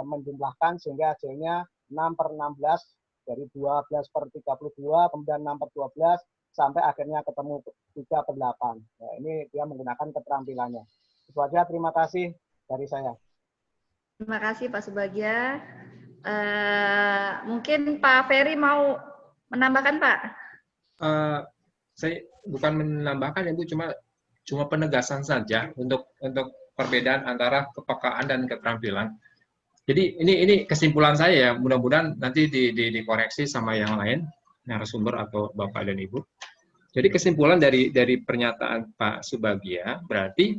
menjumlahkan sehingga hasilnya 6/16 dari 12/32 kemudian 6/12 sampai akhirnya ketemu 3/8. Ya, ini dia menggunakan keterampilannya. Itu aja, terima kasih dari saya. Terima kasih Pak Subagia. Mungkin Pak Ferry mau menambahkan Pak? Saya bukan menambahkan ya Bu, cuma penegasan saja untuk perbedaan antara kepekaan dan keterampilan. Jadi ini kesimpulan saya ya, mudah-mudahan nanti dikoreksi sama yang lain, narasumber atau Bapak dan Ibu. Jadi kesimpulan dari pernyataan Pak Subagia berarti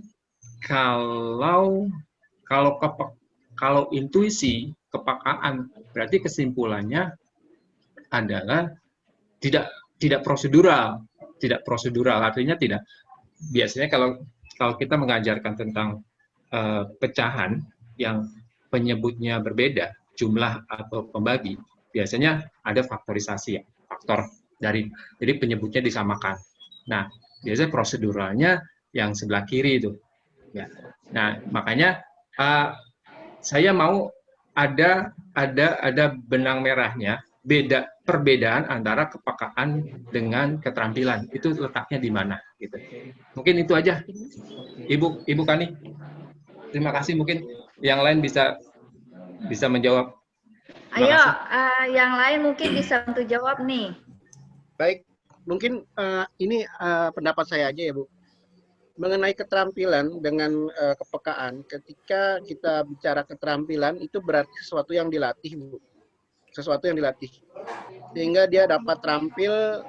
kalau intuisi kepekaan berarti kesimpulannya adalah tidak prosedural artinya tidak. Biasanya kalau kita mengajarkan tentang pecahan yang penyebutnya berbeda jumlah atau pembagi, biasanya ada faktorisasi ya, faktor jadi penyebutnya disamakan. Nah biasanya proseduralnya yang sebelah kiri itu ya. Nah makanya saya mau ada benang merahnya, perbedaan antara kepekaan dengan keterampilan. Itu letaknya di mana gitu. Mungkin itu aja. Ibu Kani. Terima kasih, mungkin yang lain bisa menjawab. Ayo, yang lain mungkin bisa bantu jawab nih. Baik, mungkin ini pendapat saya aja ya Bu. Mengenai keterampilan dengan kepekaan, ketika kita bicara keterampilan itu berarti sesuatu yang dilatih, Bu. Sesuatu yang dilatih. Sehingga dia dapat terampil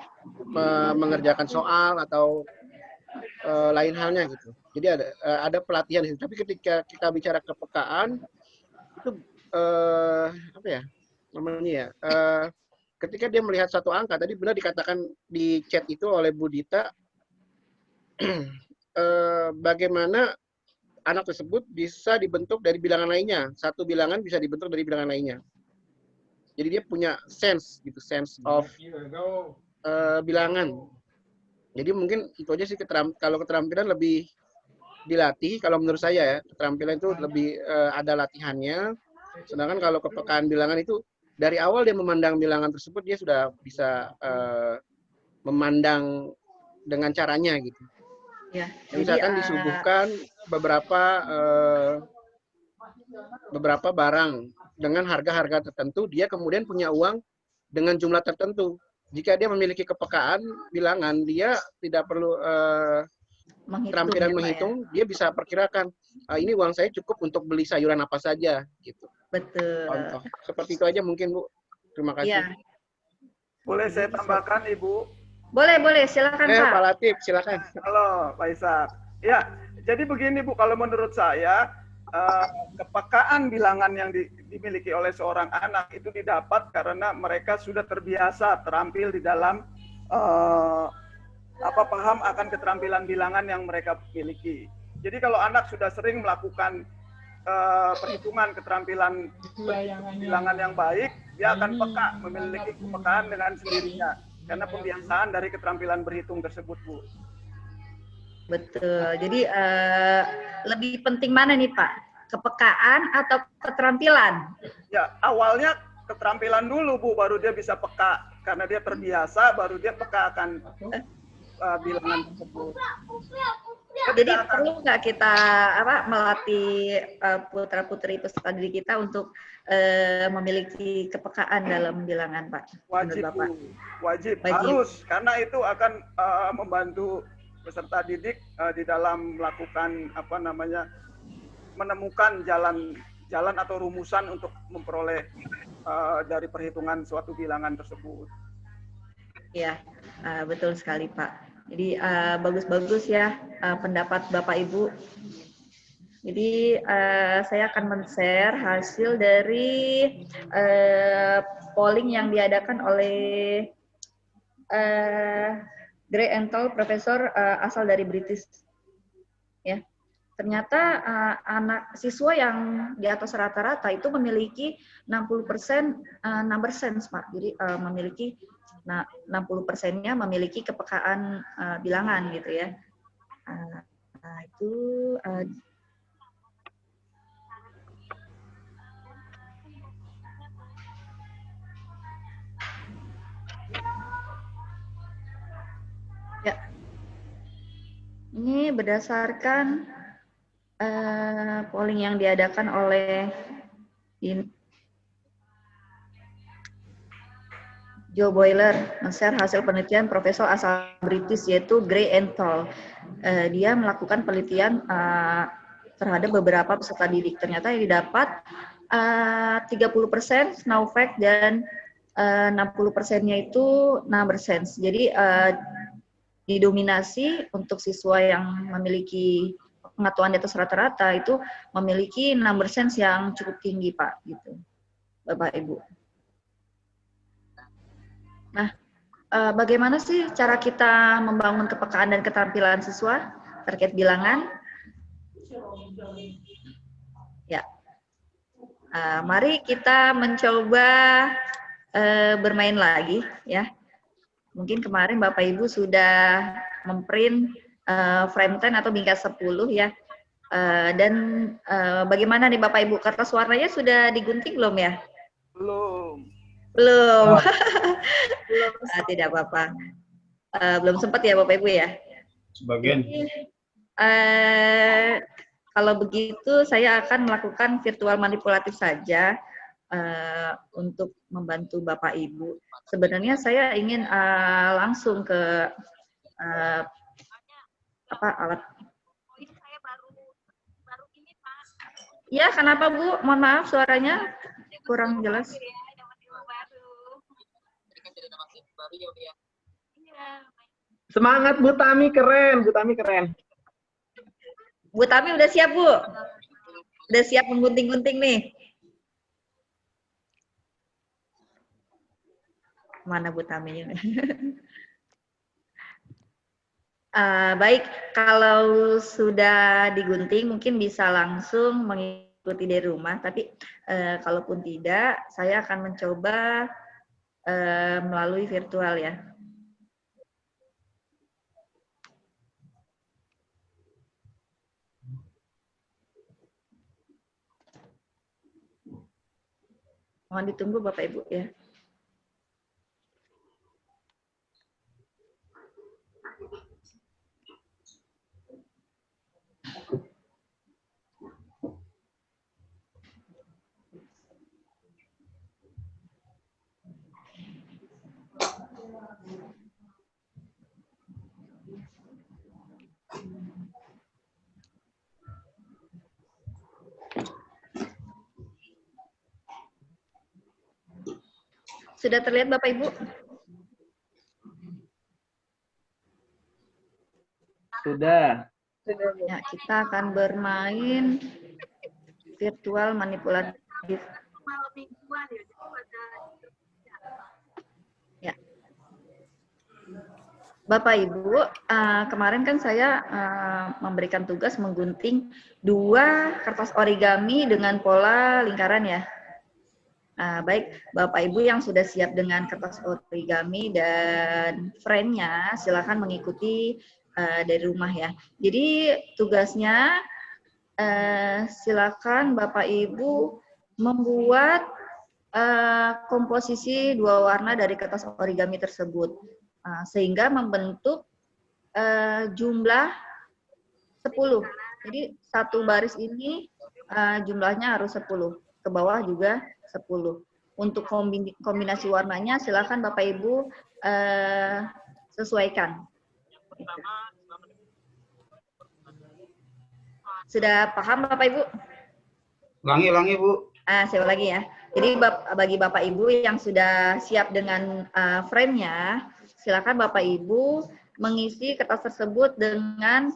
mengerjakan soal atau lain halnya gitu. Jadi ada pelatihan di situ. Tapi ketika kita bicara kepekaan itu apa ya? namanya ya, ketika dia melihat satu angka, tadi benar dikatakan di chat itu oleh Bu Dita, bagaimana anak tersebut bisa dibentuk dari bilangan lainnya. Satu bilangan bisa dibentuk dari bilangan lainnya. Jadi dia punya sense gitu, sense of bilangan. Jadi mungkin itu aja sih, kalau keterampilan lebih dilatih, kalau menurut saya ya, keterampilan itu lebih ada latihannya. Sedangkan kalau kepekaan bilangan itu dari awal dia memandang bilangan tersebut, dia sudah bisa memandang dengan caranya gitu. Ya, Misalkan disuguhkan beberapa barang dengan harga-harga tertentu, dia kemudian punya uang dengan jumlah tertentu. Jika dia memiliki kepekaan bilangan, dia tidak perlu keterampilan menghitung, dia bisa perkirakan, ini uang saya cukup untuk beli sayuran apa saja gitu. Betul. Contoh seperti itu aja mungkin, Bu. Terima kasih. Iya. Boleh saya tambahkan, Ibu? Boleh, silakan Pak. Pak Latif, silakan. Halo, Pak Ishak. Ya, jadi begini Bu, kalau menurut saya kepekaan bilangan yang dimiliki oleh seorang anak itu didapat karena mereka sudah terbiasa terampil di dalam paham akan keterampilan bilangan yang mereka miliki. Jadi kalau anak sudah sering melakukan perhitungan keterampilan bilangan yang baik, dia akan peka, memiliki kepekaan dengan sendirinya karena pembiasaan dari keterampilan berhitung tersebut, Bu. Betul. Jadi lebih penting mana nih Pak? Kepekaan atau keterampilan? Ya, awalnya keterampilan dulu Bu, baru dia bisa peka. Karena dia terbiasa, baru dia peka akan bilangan tersebut. Jadi perlu nggak kita melatih putra-putri peserta didik kita untuk memiliki kepekaan dalam bilangan, Pak? Wajib, Bu. Wajib, harus. Karena itu akan membantu peserta didik di dalam melakukan menemukan jalan atau rumusan untuk memperoleh dari perhitungan suatu bilangan tersebut. Ya, betul sekali Pak. Jadi bagus-bagus ya pendapat Bapak Ibu. Jadi saya akan men-share hasil dari polling yang diadakan oleh Gray Entel, profesor asal dari British. Ya, ternyata anak siswa yang di atas rata-rata itu memiliki 60% number sense, Pak. Jadi memiliki 60%-nya memiliki kepekaan bilangan gitu ya. Itu ya. Ini berdasarkan polling yang diadakan oleh Joe Boyler, men-share hasil penelitian profesor asal British yaitu Gray Entel. Dia melakukan penelitian terhadap beberapa peserta didik. Ternyata yang didapat 30% snow fact dan 60%-nya itu number sense. Jadi didominasi untuk siswa yang memiliki pengetahuan di atas rata-rata itu memiliki number sense yang cukup tinggi, Pak, gitu, Bapak Ibu. Nah, bagaimana sih cara kita membangun kepekaan dan keterampilan siswa terkait bilangan? Ya, mari kita mencoba bermain lagi, ya. Mungkin kemarin Bapak Ibu sudah memprint frame 10 atau bingkai 10 ya. Dan bagaimana nih Bapak Ibu, kertas warnanya sudah digunting belum ya? Belum. Belum. Tidak apa-apa. Belum sempat ya Bapak Ibu ya? Sebagian. Kalau begitu saya akan melakukan virtual manipulatif saja untuk membantu Bapak Ibu. Sebenarnya saya ingin langsung ke alat. Ya, kenapa Bu? Mohon maaf suaranya kurang jelas. Semangat Bu Tami, keren. Bu Tami keren. Bu Tami udah siap, Bu? Udah siap menggunting-gunting nih? Mana Bu Tami? Baik, kalau sudah digunting mungkin bisa langsung mengikuti dari rumah, tapi kalaupun tidak, saya akan mencoba melalui virtual ya. Mohon ditunggu Bapak Ibu ya. Sudah terlihat Bapak Ibu? Sudah. Ya, kita akan bermain virtual manipulatif. Ya. Bapak Ibu, kemarin kan saya memberikan tugas menggunting 2 kertas origami dengan pola lingkaran ya. Baik, Bapak Ibu yang sudah siap dengan kertas origami dan frame-nya, silakan mengikuti dari rumah ya. Jadi tugasnya silakan Bapak Ibu membuat komposisi 2 warna dari kertas origami tersebut, sehingga membentuk jumlah 10. Jadi satu baris ini jumlahnya harus 10, ke bawah juga 10. Untuk kombinasi warnanya silakan Bapak Ibu sesuaikan. Sudah paham Bapak Ibu? Ulangi Bu. Saya ulangi ya. Jadi bagi Bapak Ibu yang sudah siap dengan frame-nya, silakan Bapak Ibu mengisi kertas tersebut dengan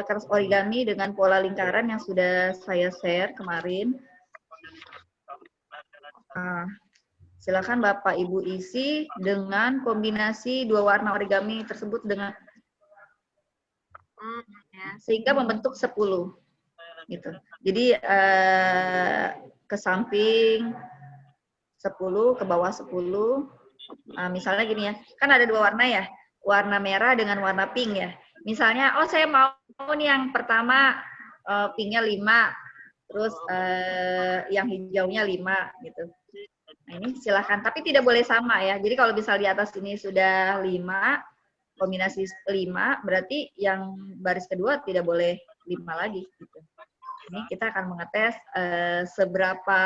kertas origami dengan pola lingkaran yang sudah saya share kemarin. Silakan Bapak Ibu isi dengan kombinasi 2 warna origami tersebut dengan sehingga membentuk 10 gitu. Jadi ke samping 10, ke bawah 10. Misalnya gini ya, kan ada 2 warna ya, warna merah dengan warna pink ya. Misalnya, oh saya mau nih yang pertama pinknya 5, terus yang hijaunya 5 gitu. Nah, ini silahkan, tapi tidak boleh sama ya. Jadi kalau misal di atas ini sudah 5, kombinasi 5, berarti yang baris kedua tidak boleh 5 lagi. Gitu. Ini kita akan mengetes seberapa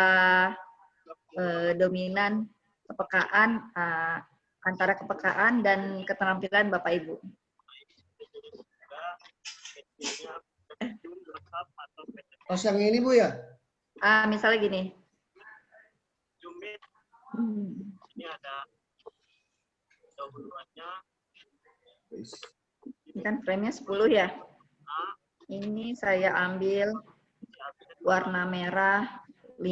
dominan kepekaan, antara kepekaan dan keterampilan Bapak Ibu. Pas yang ini Bu ya? Misalnya gini. Ini ada double-nya. Ini kan frame-nya 10 ya. Ini saya ambil warna merah 5.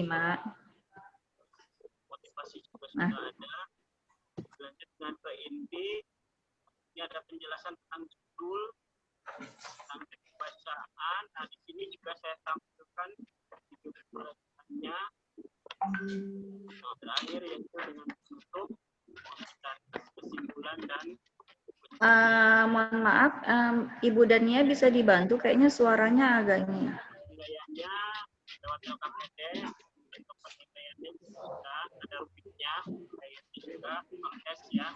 Nah. Lanjut dengan ke inti. Ini ada penjelasan tentang judul, tentang bacaan. Nah, di sini juga saya tampilkan judul bacanya. Terakhir yaitu dengan bentuk kesimpulan dan mohon maaf, Ibu Dania bisa dibantu, kayaknya suaranya agak ini. penilaiannya lewat LKPD, bentuk penilaiannya juga ada rubriknya, penilaiannya juga tes ya.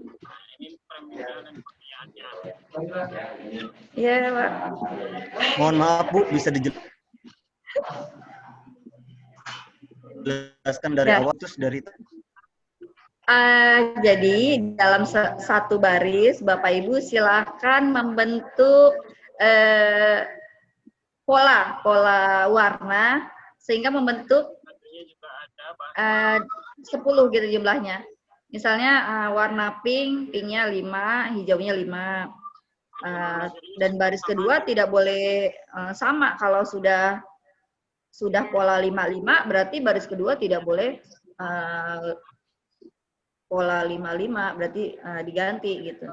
Nah, ini penilaian dan penilaiannya. Iya, Pak. Mohon maaf Bu, bisa dijelaskan dari awal terus dari jadi dalam satu baris Bapak Ibu silakan membentuk pola warna sehingga membentuk 10 gitu jumlahnya. Misalnya warna pinknya 5, hijaunya 5. Dan baris kedua tidak boleh sama. Kalau sudah pola 5-5 berarti baris kedua tidak boleh pola 55 berarti diganti gitu.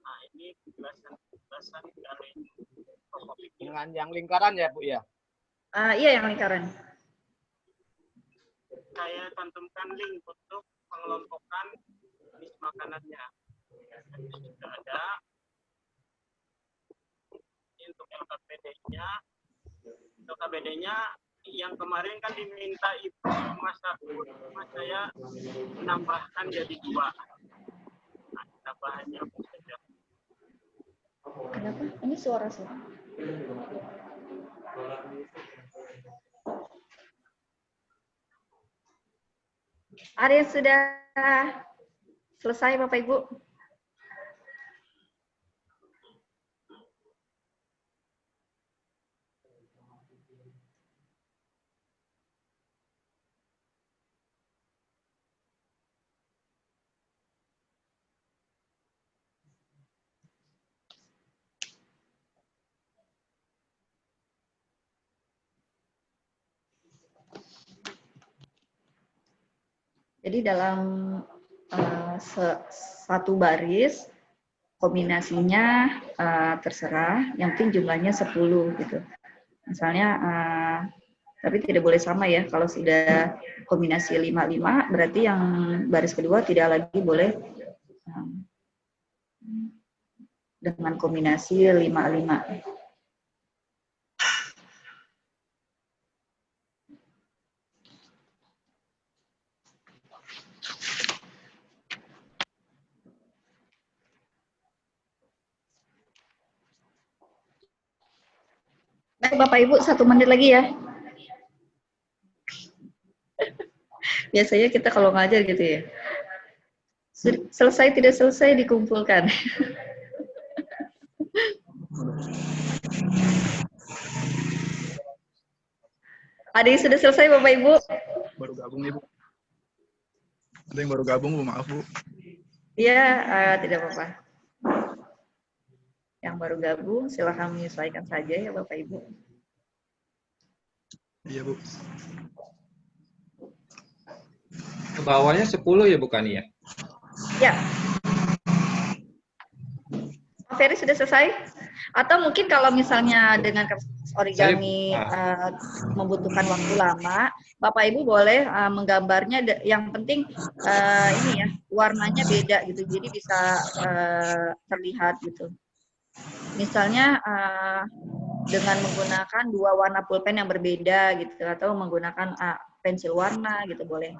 Nah, ini kejelasan dari Dengan yang lingkaran ya, Bu ya? Iya, yang lingkaran. Saya cantumkan link untuk pengelompokan jenis makanannya. Itu sudah ada. Ini untuk LKPD-nya. LKPD-nya yang kemarin kan diminta Ibu masa saya menambahkan jadi 2. Nah, tambahannya saja. Kenapa? Ini suara sih. Ada yang sudah selesai Bapak Ibu? Jadi dalam satu baris kombinasinya terserah, yang penting jumlahnya 10 gitu. Misalnya, tapi tidak boleh sama ya. Kalau sudah kombinasi 55, berarti yang baris kedua tidak lagi boleh dengan kombinasi 55. Baik Bapak Ibu, 1 menit lagi ya. Biasanya kita kalau ngajar gitu ya. Selesai tidak selesai dikumpulkan. Ada yang sudah selesai Bapak Ibu? Baru gabung Ibu. Ada yang baru gabung Bu, maaf Bu. Iya, tidak apa-apa. Yang baru gabung silahkan menyesuaikan saja ya Bapak Ibu. Iya Bu. Ke bawahnya 10 ya bukan ya? Ya. Pak Ferry sudah selesai? Atau mungkin kalau misalnya dengan origami membutuhkan waktu lama, Bapak Ibu boleh menggambarnya, yang penting ini ya, warnanya beda gitu, jadi bisa terlihat gitu. Misalnya dengan menggunakan 2 warna pulpen yang berbeda gitu, atau menggunakan pensil warna gitu boleh.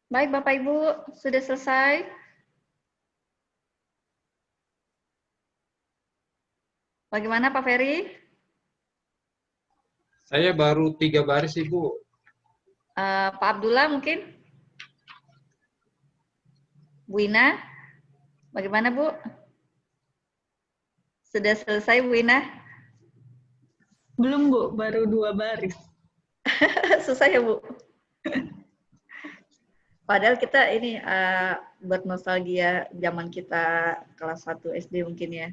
Baik Bapak Ibu, sudah selesai? Bagaimana Pak Ferry? Saya baru 3 baris Ibu. Pak Abdullah mungkin? Bu Ina? Bagaimana Bu? Sudah selesai Bu Ina? Belum Bu, baru 2 baris. Susah ya Bu? Padahal kita ini buat nostalgia zaman kita kelas 1 SD mungkin ya.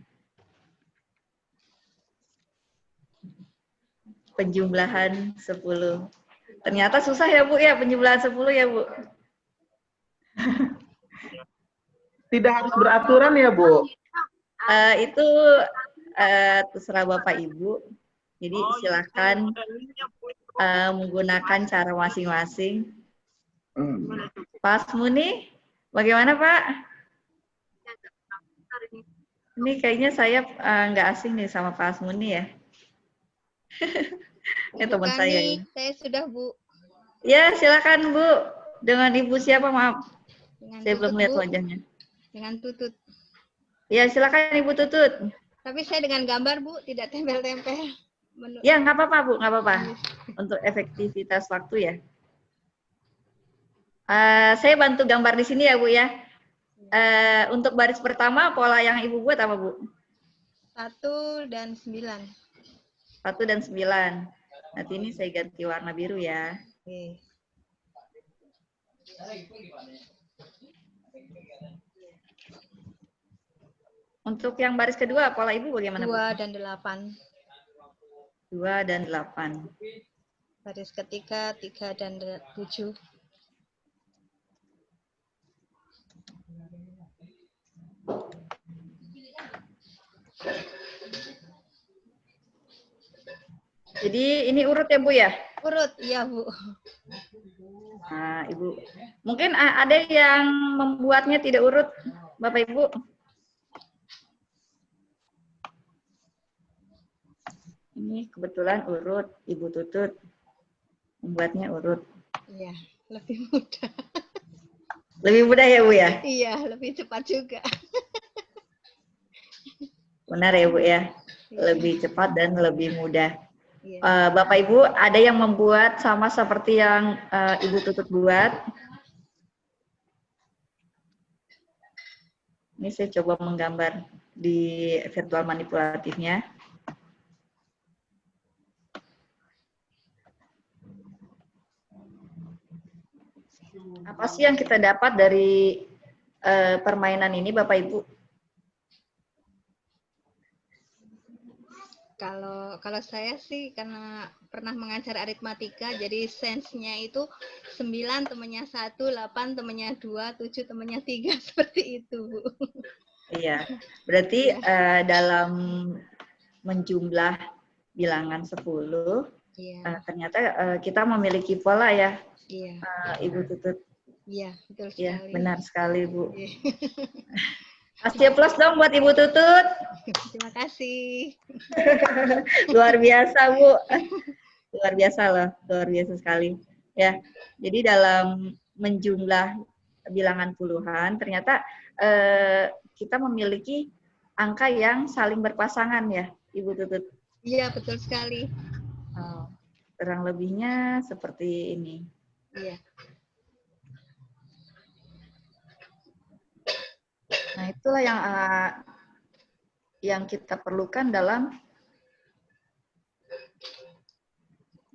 Penjumlahan 10. Ternyata susah ya Bu ya, penjumlahan 10 ya Bu. Tidak harus beraturan ya Bu? Itu terserah Bapak Ibu. Jadi silakan menggunakan cara masing-masing. Pak Asmuni, bagaimana Pak? Ini kayaknya saya nggak asing nih sama Pak Asmuni ya. Ini teman saya. Saya sudah Bu. Ya silakan Bu. Dengan Ibu siapa, maaf? Dengan Saya belum Tutut, lihat Bu. wajahnya. Dengan Tutut. Ya, silakan Ibu Tutut. Tapi saya dengan gambar, Bu, tidak tempel-tempel. Ya, nggak apa-apa, Bu, nggak apa-apa. Untuk efektivitas waktu ya. Saya bantu gambar di sini ya, Bu ya. Untuk baris pertama, pola yang Ibu buat apa, Bu? 1 dan 9. 1 dan 9. Nanti ini saya ganti warna biru ya. Oke. Untuk yang baris kedua, pola Ibu bagaimana, Bu? 2 dan 8. 2 dan 8. Baris ketiga 3 dan 7. Jadi ini urut ya, Bu ya? Urut, iya, Bu. Nah, Ibu. Mungkin ada yang membuatnya tidak urut, Bapak Ibu. Ini kebetulan urut, Ibu Tutut. Membuatnya urut. Iya, lebih mudah. Lebih mudah ya, Bu ya? Iya, lebih cepat juga. Benar ya, Bu ya? Lebih cepat dan lebih mudah. Iya. Bapak Ibu, ada yang membuat sama seperti yang Ibu Tutut buat. Ini saya coba menggambar di virtual manipulatifnya. Apa sih yang kita dapat dari permainan ini, Bapak Ibu? Kalau saya sih karena pernah mengajar aritmatika, jadi sense-nya itu 9 temannya 1, 8 temannya 2, 7 temannya 3, seperti itu, Bu. Iya, berarti dalam menjumlah bilangan 10, ternyata kita memiliki pola ya, Iya. Ibu Tutut. Iya, betul sekali. Iya, benar sekali, Bu. Kasih plus dong buat Ibu Tutut. Terima kasih. Luar biasa, Bu. Luar biasa loh, luar biasa sekali. Ya, jadi dalam menjumlah bilangan puluhan, ternyata kita memiliki angka yang saling berpasangan ya, Ibu Tutut. Iya, betul sekali. Kurang lebihnya seperti ini. Iya. Nah, itulah yang kita perlukan dalam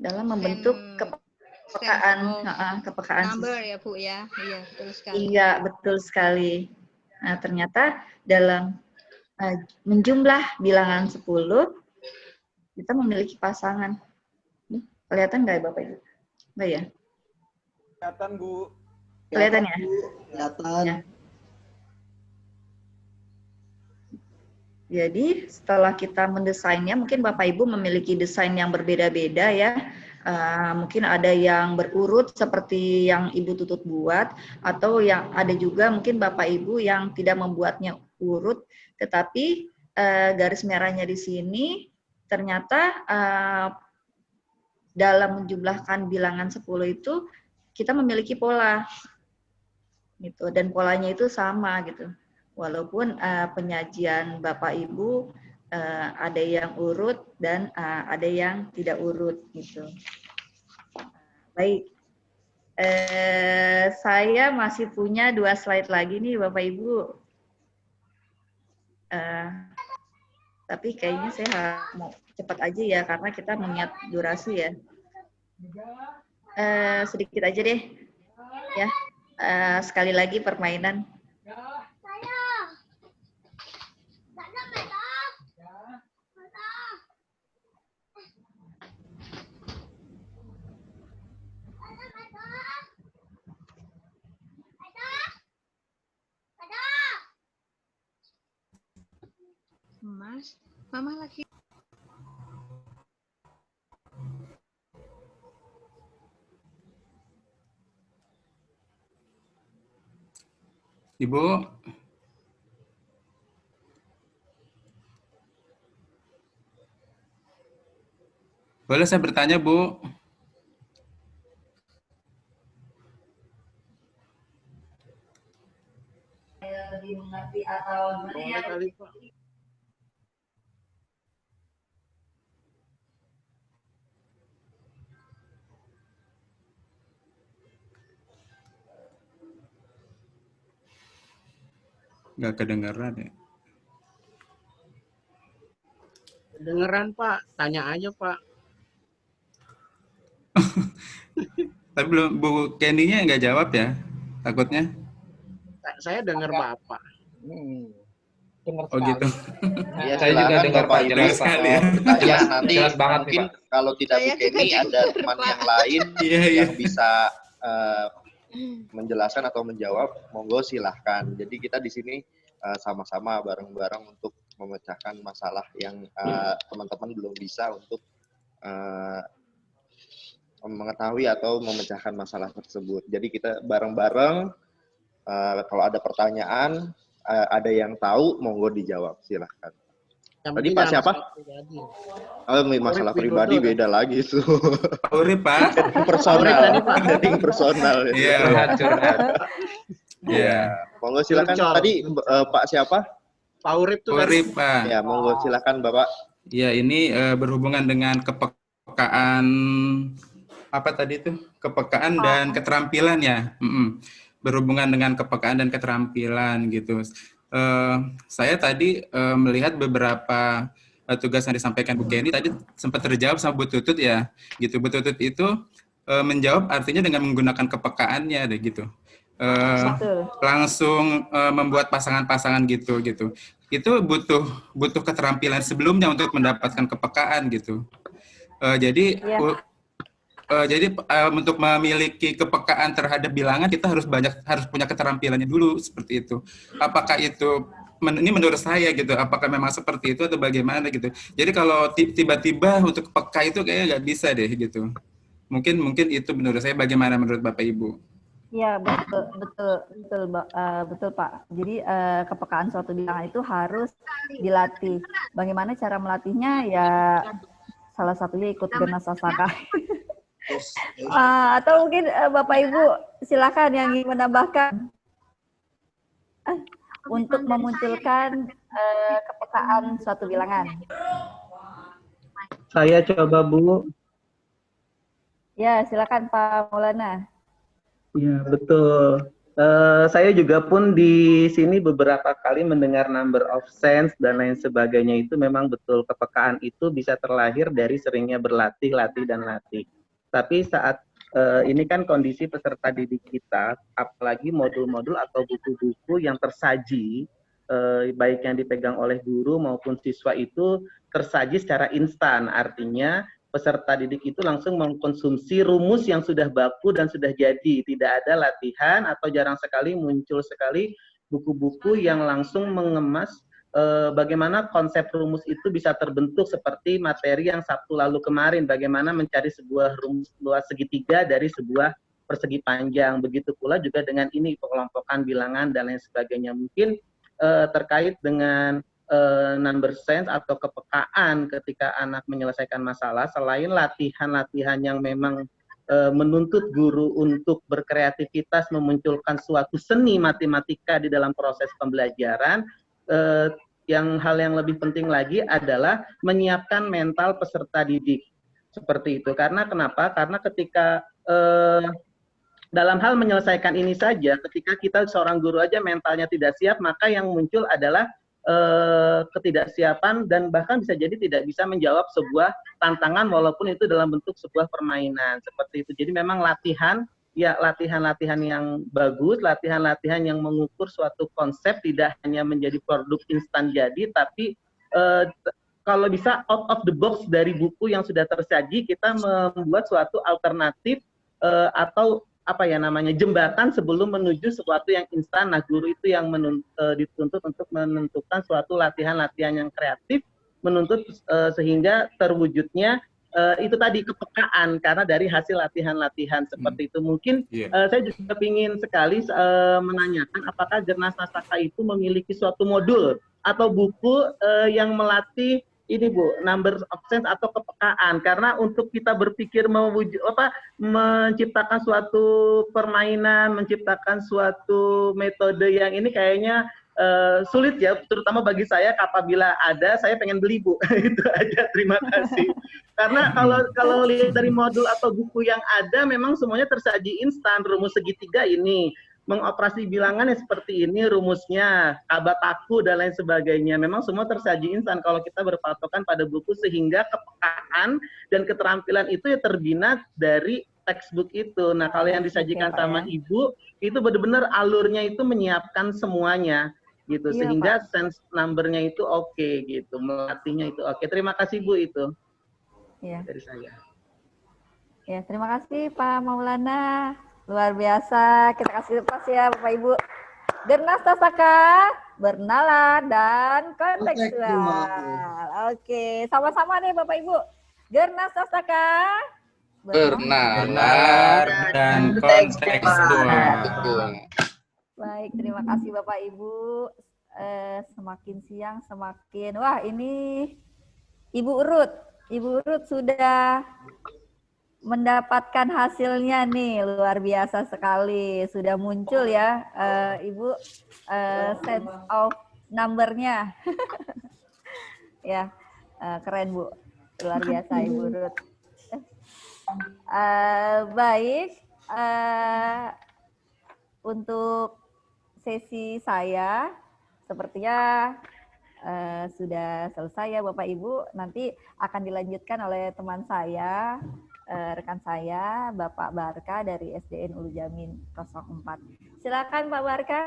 membentuk kepekaan, kepekaan Number ya, Bu ya. Iya, betul sekali. Iya, betul sekali. Nah, ternyata dalam menjumlah bilangan 10, kita memiliki pasangan. Nih, kelihatan nggak ya, Bapak Ibu? Nggak ya? Kelihatan, Bu. Kelihatan ya? Kelihatan. Ya. Jadi setelah kita mendesainnya, mungkin Bapak Ibu memiliki desain yang berbeda-beda ya. Mungkin ada yang berurut seperti yang Ibu Tutut buat, atau yang ada juga mungkin Bapak Ibu yang tidak membuatnya urut, tetapi garis merahnya di sini ternyata dalam menjumlahkan bilangan 10 itu kita memiliki pola gitu, dan polanya itu sama gitu. Walaupun penyajian Bapak Ibu ada yang urut dan ada yang tidak urut gitu. Baik, saya masih punya 2 slide lagi nih Bapak Ibu. Tapi kayaknya saya mau cepat aja ya karena kita mengingat durasi ya. Sedikit aja deh ya. Sekali lagi permainan. Mas, Mama lagi. Ibu. Boleh saya bertanya, Bu? lebih mengerti atau gimana ya. Nggak kedengeran ya? Kedengeran Pak, tanya aja Pak. Tapi belum, Bu Kenny-nya nggak jawab ya, takutnya. Saya dengar Bapak. Dengar Oh gitu. Ya, Saya juga silakan dengar Bapak Pak, Ibu jelas Pak. sekali ya. bertanya nanti jelas banget nih, mungkin Pak. kalau tidak Bu Saya juga Kenny ada dengar, teman Pak. yang lain Iya. yang bisa menjelaskan atau menjawab, monggo silahkan. Jadi kita di sini sama-sama bareng-bareng untuk memecahkan masalah yang teman-teman belum bisa untuk mengetahui atau memecahkan masalah tersebut. Jadi kita bareng-bareng, kalau ada pertanyaan, ada yang tahu, monggo dijawab, silahkan. Tadi Pak siapa? Oh, masalah pribadi beda lagi itu. Pak Urip, Pak. Personal, jadi personal. Iya. Iya. Monggo silakan. Tadi Pak siapa? Pak Urip tuh. Urip, Pak. Ya, monggo silakan Bapak. Ya, ini berhubungan dengan kepekaan apa tadi itu? Kepekaan dan keterampilan ya. Berhubungan dengan kepekaan dan keterampilan gitu. Saya tadi melihat beberapa tugas yang disampaikan Bu Kenny tadi sempat terjawab sama Bu Tutut ya, gitu. Bu Tutut itu menjawab artinya dengan menggunakan kepekaannya deh gitu. Langsung membuat pasangan-pasangan gitu. Itu butuh keterampilan sebelumnya untuk mendapatkan kepekaan gitu. Jadi untuk memiliki kepekaan terhadap bilangan kita harus punya keterampilannya dulu seperti itu. Apakah itu ini menurut saya gitu, apakah memang seperti itu atau bagaimana gitu. Jadi kalau tiba-tiba untuk peka itu kayaknya nggak bisa deh gitu. Mungkin itu menurut saya. Bagaimana menurut Bapak Ibu? Ya, betul Pak. Jadi kepekaan suatu bilangan itu harus dilatih. Bagaimana cara melatihnya? Ya salah satunya ikut Gernas Sasaka. Atau mungkin Bapak Ibu silakan yang ingin menambahkan untuk memunculkan kepekaan suatu bilangan. Saya coba Bu. Ya, silakan Pak Maulana. Ya, betul. Saya juga pun di sini beberapa kali mendengar number of sense dan lain sebagainya. Itu memang betul, kepekaan itu bisa terlahir dari seringnya berlatih, latih, dan latih. Tapi saat ini kan kondisi peserta didik kita, apalagi modul-modul atau buku-buku yang tersaji, baik yang dipegang oleh guru maupun siswa itu tersaji secara instan. Artinya peserta didik itu langsung mengkonsumsi rumus yang sudah baku dan sudah jadi. Tidak ada latihan atau jarang sekali muncul sekali buku-buku yang langsung mengemas bagaimana konsep rumus itu bisa terbentuk seperti materi yang Sabtu lalu kemarin, bagaimana mencari sebuah rumus luas segitiga dari sebuah persegi panjang. Begitu pula juga dengan ini, pengelompokan bilangan dan lain sebagainya. Mungkin terkait dengan number sense atau kepekaan ketika anak menyelesaikan masalah, selain latihan-latihan yang memang menuntut guru untuk berkreativitas memunculkan suatu seni matematika di dalam proses pembelajaran, hal yang lebih penting lagi adalah menyiapkan mental peserta didik seperti itu. Karena kenapa? Karena ketika dalam hal menyelesaikan ini saja, ketika kita seorang guru aja mentalnya tidak siap, maka yang muncul adalah ketidaksiapan dan bahkan bisa jadi tidak bisa menjawab sebuah tantangan walaupun itu dalam bentuk sebuah permainan seperti itu. Jadi memang latihan yang bagus, latihan-latihan yang mengukur suatu konsep, tidak hanya menjadi produk instan jadi, tapi kalau bisa out of the box dari buku yang sudah tersaji, kita membuat suatu alternatif atau apa ya namanya, jembatan sebelum menuju sesuatu yang instan. Nah, guru itu yang dituntut untuk menentukan suatu latihan-latihan yang kreatif, menuntut sehingga terwujudnya itu tadi kepekaan karena dari hasil latihan-latihan seperti itu. Mungkin saya juga ingin sekali menanyakan apakah Gernas Sasaka itu memiliki suatu modul atau buku yang melatih ini Bu, number of sense atau kepekaan. Karena untuk kita berpikir menciptakan suatu permainan, menciptakan suatu metode yang ini kayaknya sulit ya, terutama bagi saya. Apabila ada, saya pengen beli Bu. Itu aja, terima kasih. Karena kalau lihat dari modul atau buku yang ada, memang semuanya tersaji instan. Rumus segitiga ini, mengoperasi bilangan seperti ini rumusnya, abataku dan lain sebagainya. Memang semua tersaji instan kalau kita berpatokan pada buku, sehingga kepekaan dan keterampilan itu ya terbina dari textbook itu. Nah, kalau yang disajikan sama Ibu, itu benar-benar alurnya itu menyiapkan semuanya gitu, Iya, sehingga Pak. sense number-nya itu oke gitu, melatihnya itu oke. Terima kasih Bu itu Iya. dari saya. Ya, terima kasih Pak Maulana. Luar biasa. Kita kasih lepas ya Bapak Ibu. Gernas Tasaka, bernalar dan kontekstual. Oke, sama-sama nih Bapak Ibu. Gernas Tasaka, Bernalar dan kontekstual. Baik, terima kasih Bapak Ibu. Semakin siang semakin, wah ini Ibu Urut sudah mendapatkan hasilnya nih, luar biasa sekali. Sudah muncul ya Ibu sense of number-nya. Ya, keren Bu, luar biasa Ibu Urut. Baik, untuk sesi saya sepertinya sudah selesai ya Bapak Ibu. Nanti akan dilanjutkan oleh teman saya, rekan saya, Bapak Barka dari SDN Ulu Jamin 04. Silakan Pak Barka.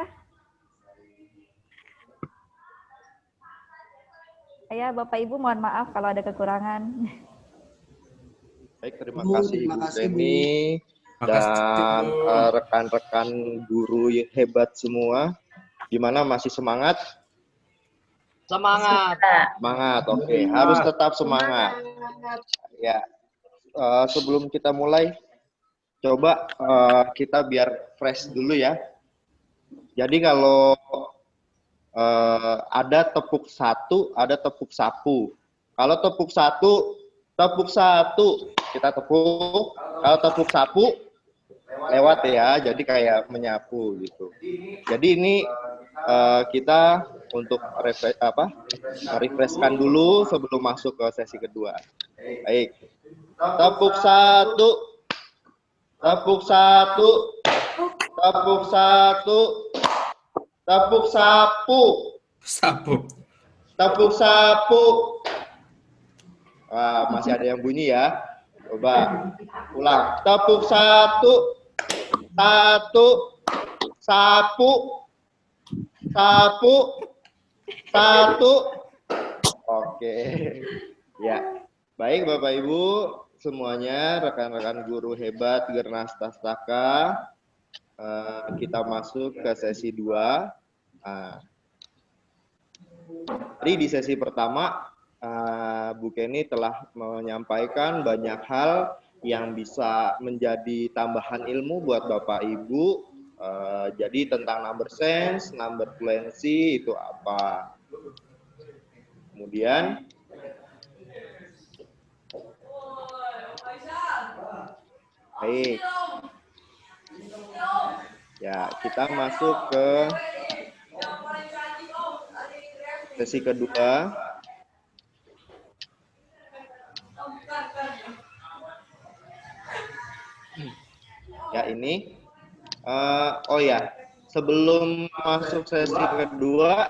Ya Bapak Ibu, mohon maaf kalau ada kekurangan. Baik, terima kasih Bu Seni dan rekan-rekan guru yang hebat semua. Gimana, masih semangat? Semangat. Semangat, oke. Harus tetap semangat. Ya. Sebelum kita mulai, coba kita biar fresh dulu ya. Jadi kalau ada tepuk satu, ada tepuk sapu. Kalau tepuk satu, kita tepuk. Kalau tepuk sapu, lewat ya. Jadi kayak menyapu gitu. Jadi ini kita untuk refreshkan dulu sebelum masuk ke sesi kedua. Baik. Tepuk satu, tepuk satu, tepuk satu, tepuk sapu, tepuk sapu. Wah, masih ada yang bunyi ya. Coba ulang. Tepuk satu, sapu, sapu, satu. Oke. Ya. Baik Bapak Ibu semuanya, rekan-rekan guru hebat Gernas Tastaka, kita masuk ke sesi 2. Tadi di sesi pertama, Bu Kenny telah menyampaikan banyak hal yang bisa menjadi tambahan ilmu buat Bapak Ibu. Jadi tentang number sense, number fluency itu apa. Kemudian baik. Ya, kita masuk ke sesi kedua. Ya, ini. Oh ya, sebelum masuk sesi kedua,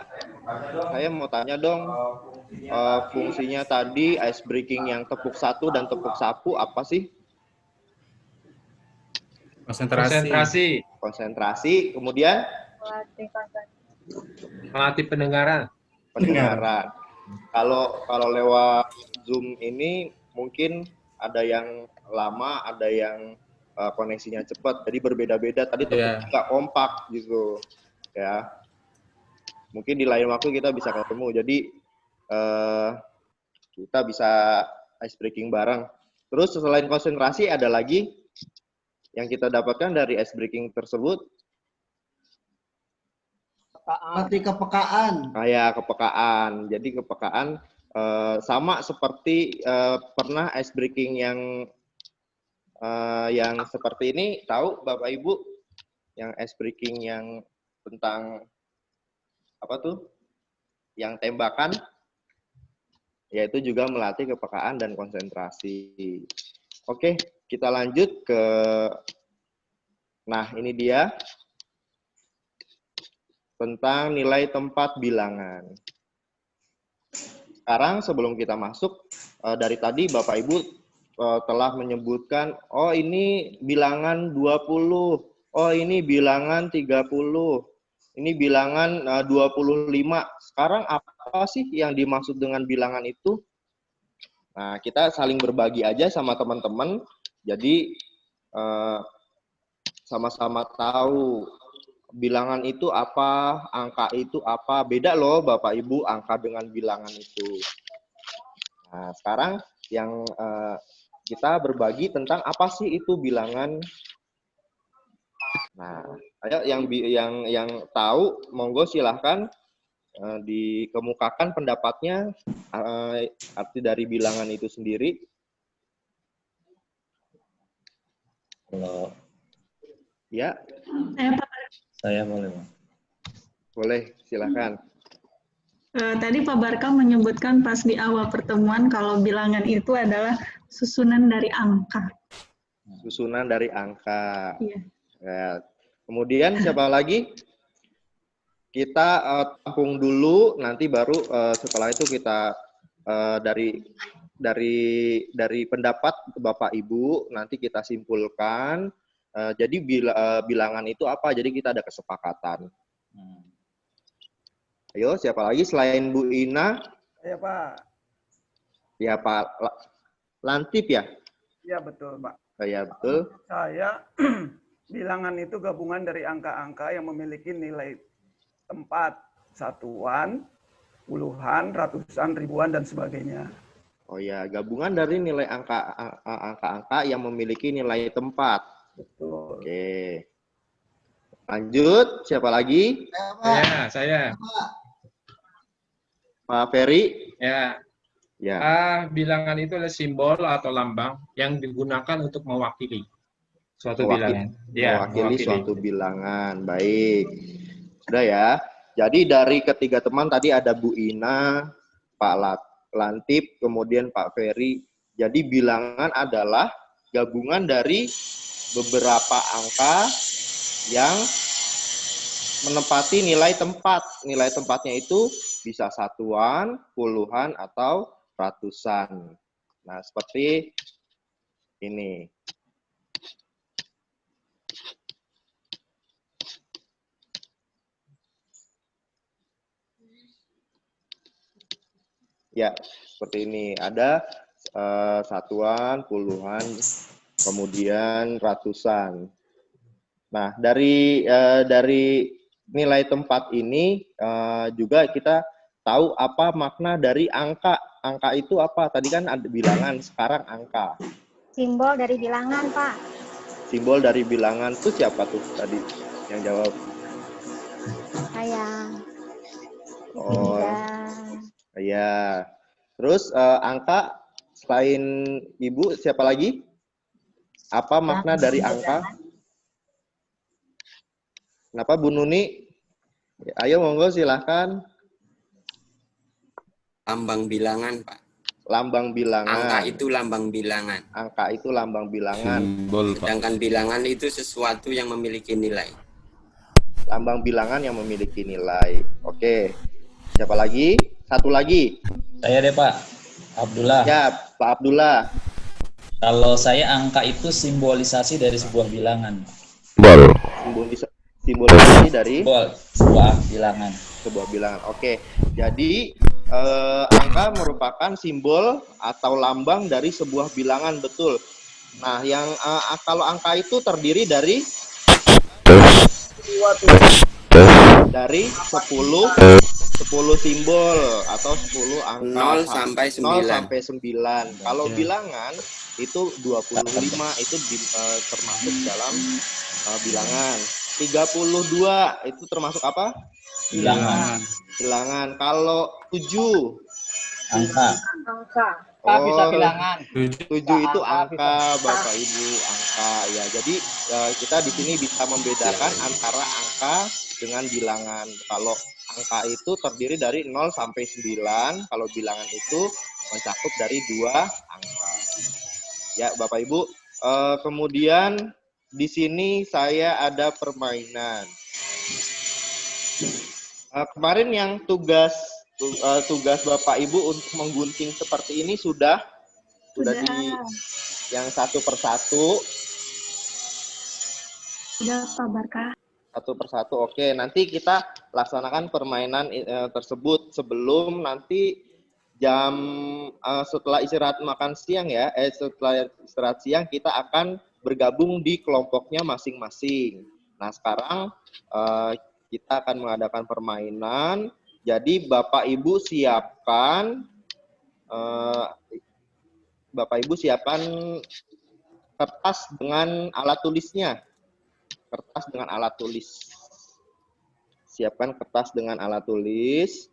saya mau tanya dong, fungsinya tadi ice breaking yang tepuk satu dan tepuk sapu apa sih? Konsentrasi. Kemudian melatih pendengaran. Kalau lewat Zoom ini mungkin ada yang lama, ada yang koneksinya cepat, jadi berbeda-beda. Tadi tepuknya nggak kompak gitu, ya. Mungkin di lain waktu kita bisa ketemu. Jadi kita bisa ice breaking bareng. Terus selain konsentrasi ada lagi yang kita dapatkan dari ice breaking tersebut? Latih kepekaan. Ya, kepekaan. Jadi kepekaan sama seperti pernah ice breaking yang seperti ini, tahu Bapak Ibu, yang ice breaking yang tentang apa tuh, yang tembakan, yaitu juga melatih kepekaan dan konsentrasi. Oke, kita lanjut ke, nah ini dia tentang nilai tempat bilangan. Sekarang sebelum kita masuk, dari tadi Bapak Ibu telah menyebutkan, oh ini bilangan 20, oh ini bilangan 30, ini bilangan 25. Sekarang apa sih yang dimaksud dengan bilangan itu? Nah, kita saling berbagi aja sama teman-teman. Jadi, sama-sama tahu bilangan itu apa, angka itu apa. Beda loh Bapak Ibu, angka dengan bilangan itu. Nah, sekarang yang kita berbagi tentang apa sih itu bilangan. Nah, ayo yang tahu, monggo silahkan dikemukakan pendapatnya, arti dari bilangan itu sendiri. Kalau ya, saya boleh, Bang. Boleh, silahkan. Tadi Pak Barka menyebutkan pas di awal pertemuan kalau bilangan itu adalah susunan dari angka. Susunan dari angka. Iya. Ya. Kemudian siapa lagi? Kita tampung dulu, nanti baru setelah itu kita dari pendapat Bapak Ibu nanti kita simpulkan. Jadi bilangan itu apa? Jadi kita ada kesepakatan. Ayo, siapa lagi selain Bu Ina? Ya Pak. Ya Pak Lantip ya? Ya betul Pak. Ya betul. Saya bilangan itu gabungan dari angka-angka yang memiliki nilai tempat satuan, puluhan, ratusan, ribuan, dan sebagainya. Oh ya, gabungan dari nilai angka-angka yang memiliki nilai tempat. Betul. Oke. Lanjut, siapa lagi? Saya. Pak Ferry? Ya. Ya. Bilangan itu adalah simbol atau lambang yang digunakan untuk mewakili suatu bilangan. Mewakili suatu bilangan. Baik. Sudah ya. Jadi dari ketiga teman tadi ada Bu Ina, Pak Lantip, kemudian Pak Ferry. Jadi bilangan adalah gabungan dari beberapa angka yang menempati nilai tempat. Nilai tempatnya itu bisa satuan, puluhan, atau ratusan. Nah, seperti ini. Ya, seperti ini. Ada satuan, puluhan, kemudian ratusan. Nah, dari nilai tempat ini juga kita tahu apa makna dari angka. Angka itu apa? Tadi kan ada bilangan, sekarang angka. Simbol dari bilangan, Pak. Simbol dari bilangan itu siapa tuh tadi yang jawab? Saya. Oh, iya. Terus angka selain Ibu siapa lagi? Apa makna dari angka? Kenapa Bu Nuni? Ayo monggo silahkan. Lambang bilangan, Pak. Lambang bilangan. Angka itu lambang bilangan. Angka itu lambang bilangan. Sedangkan bilangan itu sesuatu yang memiliki nilai. Lambang bilangan yang memiliki nilai. Oke. Siapa lagi? Satu lagi. Saya deh Pak. Abdullah. Ya, Pak Abdullah. Kalau saya angka itu simbolisasi dari sebuah bilangan. Simbolisasi dari sebuah bilangan. Sebuah bilangan. Oke. Jadi angka merupakan simbol atau lambang dari sebuah bilangan, betul. Nah, yang kalau angka itu terdiri dari 10 simbol atau 10 angka 0 sampai 9. 0 sampai 9. Kalau bilangan itu 25 itu termasuk dalam bilangan. 32 itu termasuk apa? Bilangan. Bilangan. Kalau 7 Angka. Angka. Angka bisa Oh, bilangan. 7 itu Angka angka, bisa. Bapak Ibu, angka ya. Jadi kita di sini bisa membedakan antara angka dengan bilangan. Kalau angka itu terdiri dari 0 sampai 9, kalau bilangan itu mencakup dari 2 angka. Ya, Bapak Ibu. Kemudian di sini saya ada permainan. Kemarin yang tugas Bapak Ibu untuk menggunting seperti ini sudah di yang satu persatu. Sudah Pak Barka. Satu persatu. Oke, nanti kita laksanakan permainan tersebut sebelum nanti jam setelah istirahat makan siang ya. Setelah istirahat siang kita akan bergabung di kelompoknya masing-masing. Nah, sekarang kita akan mengadakan permainan. Jadi Bapak Ibu siapkan kertas dengan alat tulisnya. Kertas dengan alat tulis. Siapkan kertas dengan alat tulis.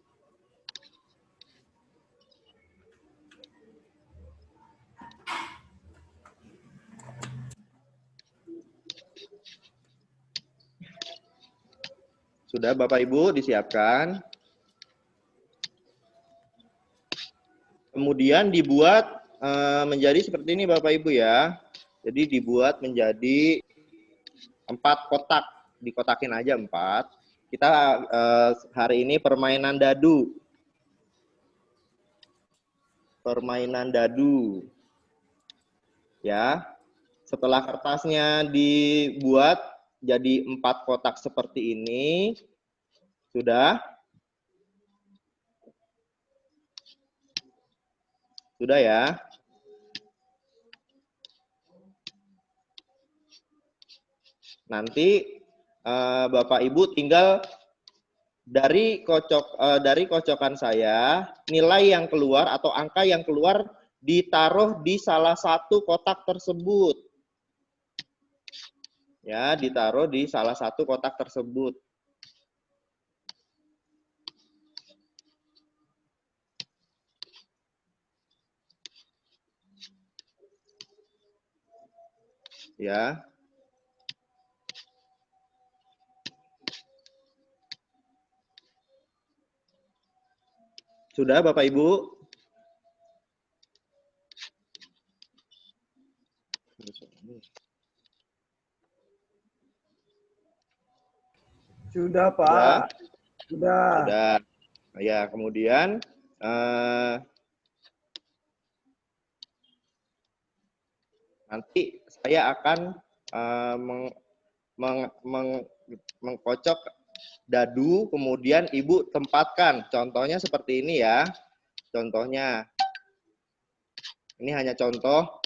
Sudah Bapak Ibu disiapkan. Kemudian dibuat menjadi seperti ini Bapak Ibu ya. Jadi dibuat menjadi 4 kotak. Dikotakin aja 4. Kita hari ini permainan dadu. Permainan dadu. Ya. Setelah kertasnya dibuat jadi 4 kotak seperti ini. Sudah? Sudah ya? Nanti Bapak Ibu tinggal dari kocokan saya, nilai yang keluar atau angka yang keluar ditaruh di salah satu kotak tersebut. Ya, ditaruh di salah satu kotak tersebut. Ya. Sudah Bapak Ibu? Sudah, Pak. Sudah. Sudah. Ya, kemudian nanti saya akan mengkocok dadu, kemudian Ibu tempatkan. Contohnya seperti ini ya. Contohnya. Ini hanya contoh.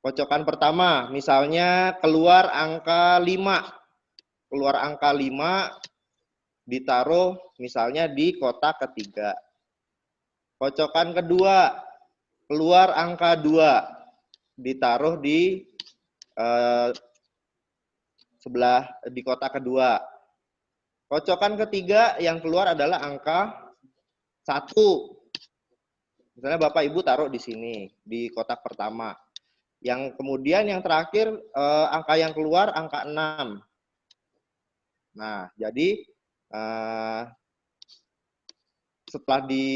Kocokan pertama, misalnya keluar angka 5. Keluar angka 5, ditaruh misalnya di kotak ketiga. Kocokan kedua, keluar angka 2, ditaruh di sebelah di kotak kedua. Kocokan ketiga yang keluar adalah angka 1. Misalnya Bapak Ibu taruh di sini, di kotak pertama. Yang kemudian yang terakhir angka yang keluar angka 6. Nah, jadi setelah di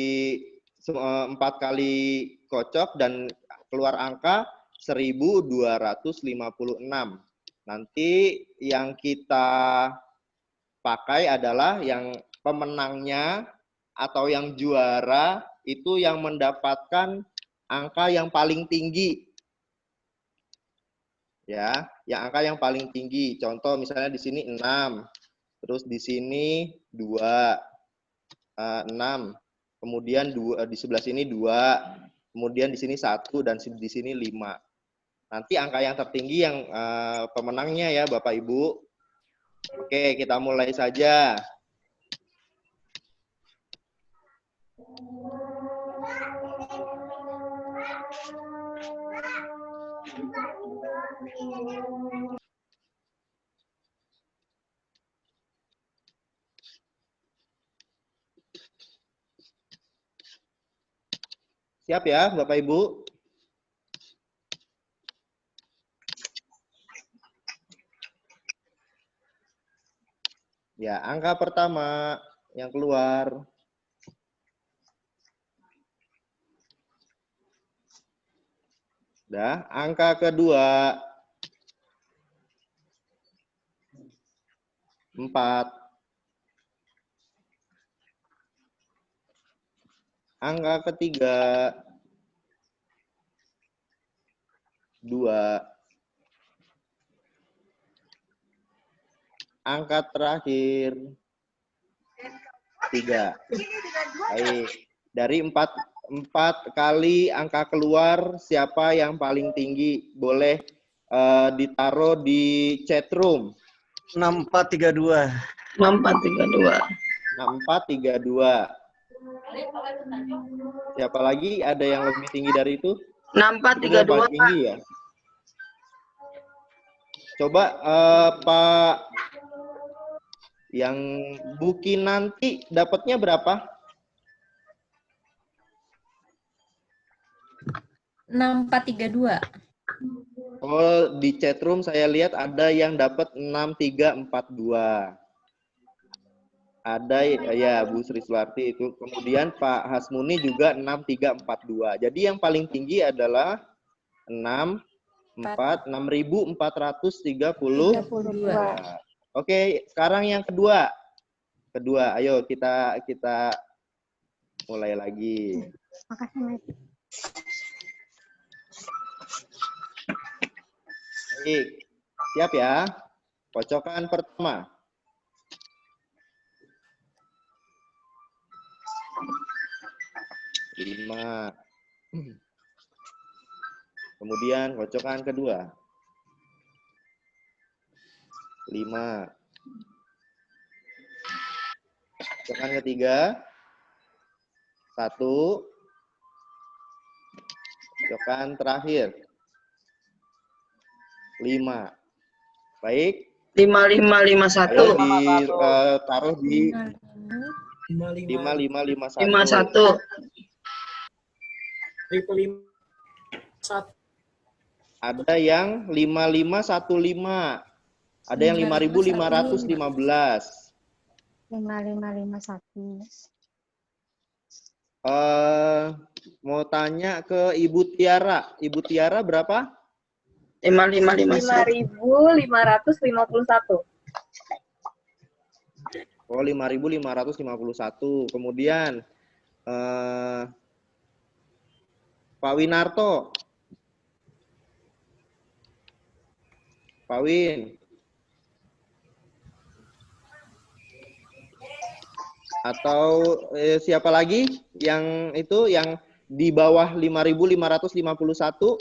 4 kali kocok dan keluar angka 1256. Nanti yang kita pakai adalah yang pemenangnya atau yang juara itu yang mendapatkan angka yang paling tinggi. Ya, yang angka yang paling tinggi. Contoh misalnya di sini 6. Terus di sini 2. 6. Kemudian di sebelah sini 2. Kemudian di sini 1 dan di sini 5. Nanti angka yang tertinggi yang pemenangnya ya Bapak Ibu. Oke, kita mulai saja. Siap ya, Bapak Ibu? Ya, angka pertama yang keluar. Dah, angka kedua 4. Angka ketiga 2. Angka terakhir 3. Baik. Dari 4 kali angka keluar, siapa yang paling tinggi? Boleh ditaruh di chat room. 6432. 6432. 6432. Siapa lagi? Ada yang lebih tinggi dari itu? 6432, paling tinggi ya. Coba Pak yang Buki nanti dapatnya berapa? 6432. Oh, di chat room saya lihat ada yang dapat 6342. Ada ya Bu Sri Sularti itu. Kemudian Pak Hasmuni juga 6342. Jadi yang paling tinggi adalah 6432. Oke, sekarang yang kedua. Ayo kita mulai lagi. Makasih. Baik, siap ya? Kocokan pertama. 5. Kemudian kocokan kedua. 5. Kocokan ketiga. 1. Kocokan terakhir. 5. Baik. 5551. Ayo taruh di 5551. 51. Ada yang 5515. Ada yang 5515. 5551. Mau tanya ke Ibu Tiara. Ibu Tiara berapa? 5551. Oh, 5551. Kemudian Pak Winarto. Pak Win. Atau siapa lagi yang itu yang di bawah 5551?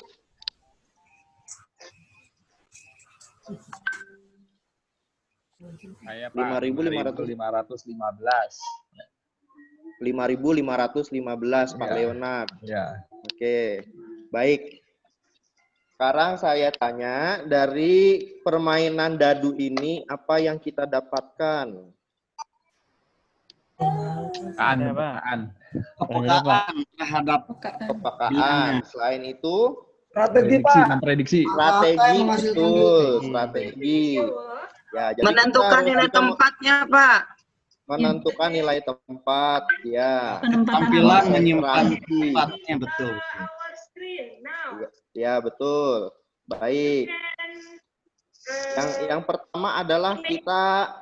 Saya Pak, 5515. 5515 Pak Ya. Leonard. Ya. Oke, baik. Sekarang saya tanya, dari permainan dadu ini apa yang kita dapatkan? Kepekaan. Kepekaan terhadap Kepekaan. Selain itu, strategi, Pak. Memprediksi. Strategi, betul. Strategi. Ya, jadi Menentukan nilai tempatnya, Pak. Menentukan nilai tempat, ya. Tampilan menyimpan tempatnya, betul. Ya, betul. Baik. Yang pertama adalah kita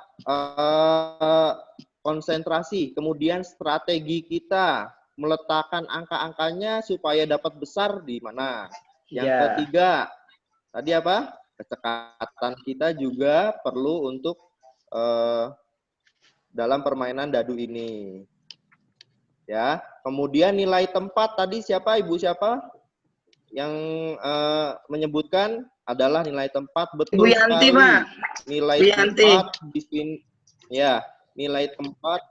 konsentrasi, kemudian strategi kita meletakkan angka-angkanya supaya dapat besar di mana. Yang ketiga, tadi apa? Kecekatan kita juga perlu untuk dalam permainan dadu ini. Ya, kemudian nilai tempat tadi siapa? Ibu siapa? Yang menyebutkan adalah nilai tempat, betul Ibu Yanti, sekali. Pak. Nilai Ibu Yanti. tempat di sini, ya, nilai tempat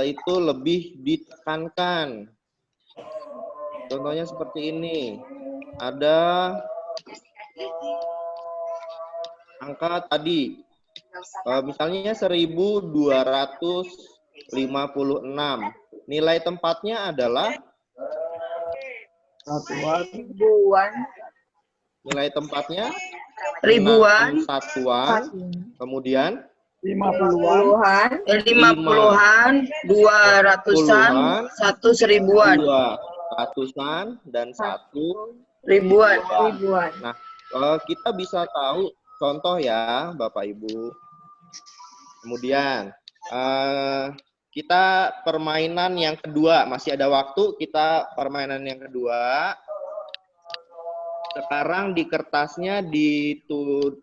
itu lebih ditekankan. Contohnya seperti ini. Ada angka tadi, misalnya 1256. Nilai tempatnya adalah Satuan. Ribuan. Nilai tempatnya Ribuan. 6 satuan. Kemudian 50-an. 50-an, 200-an, 1 seribuan. 2 ratusan dan 1 Ribuan. Nah, kita bisa tahu contoh ya, Bapak Ibu. Kemudian kita permainan yang kedua, masih ada waktu, kita permainan yang kedua. Sekarang di kertasnya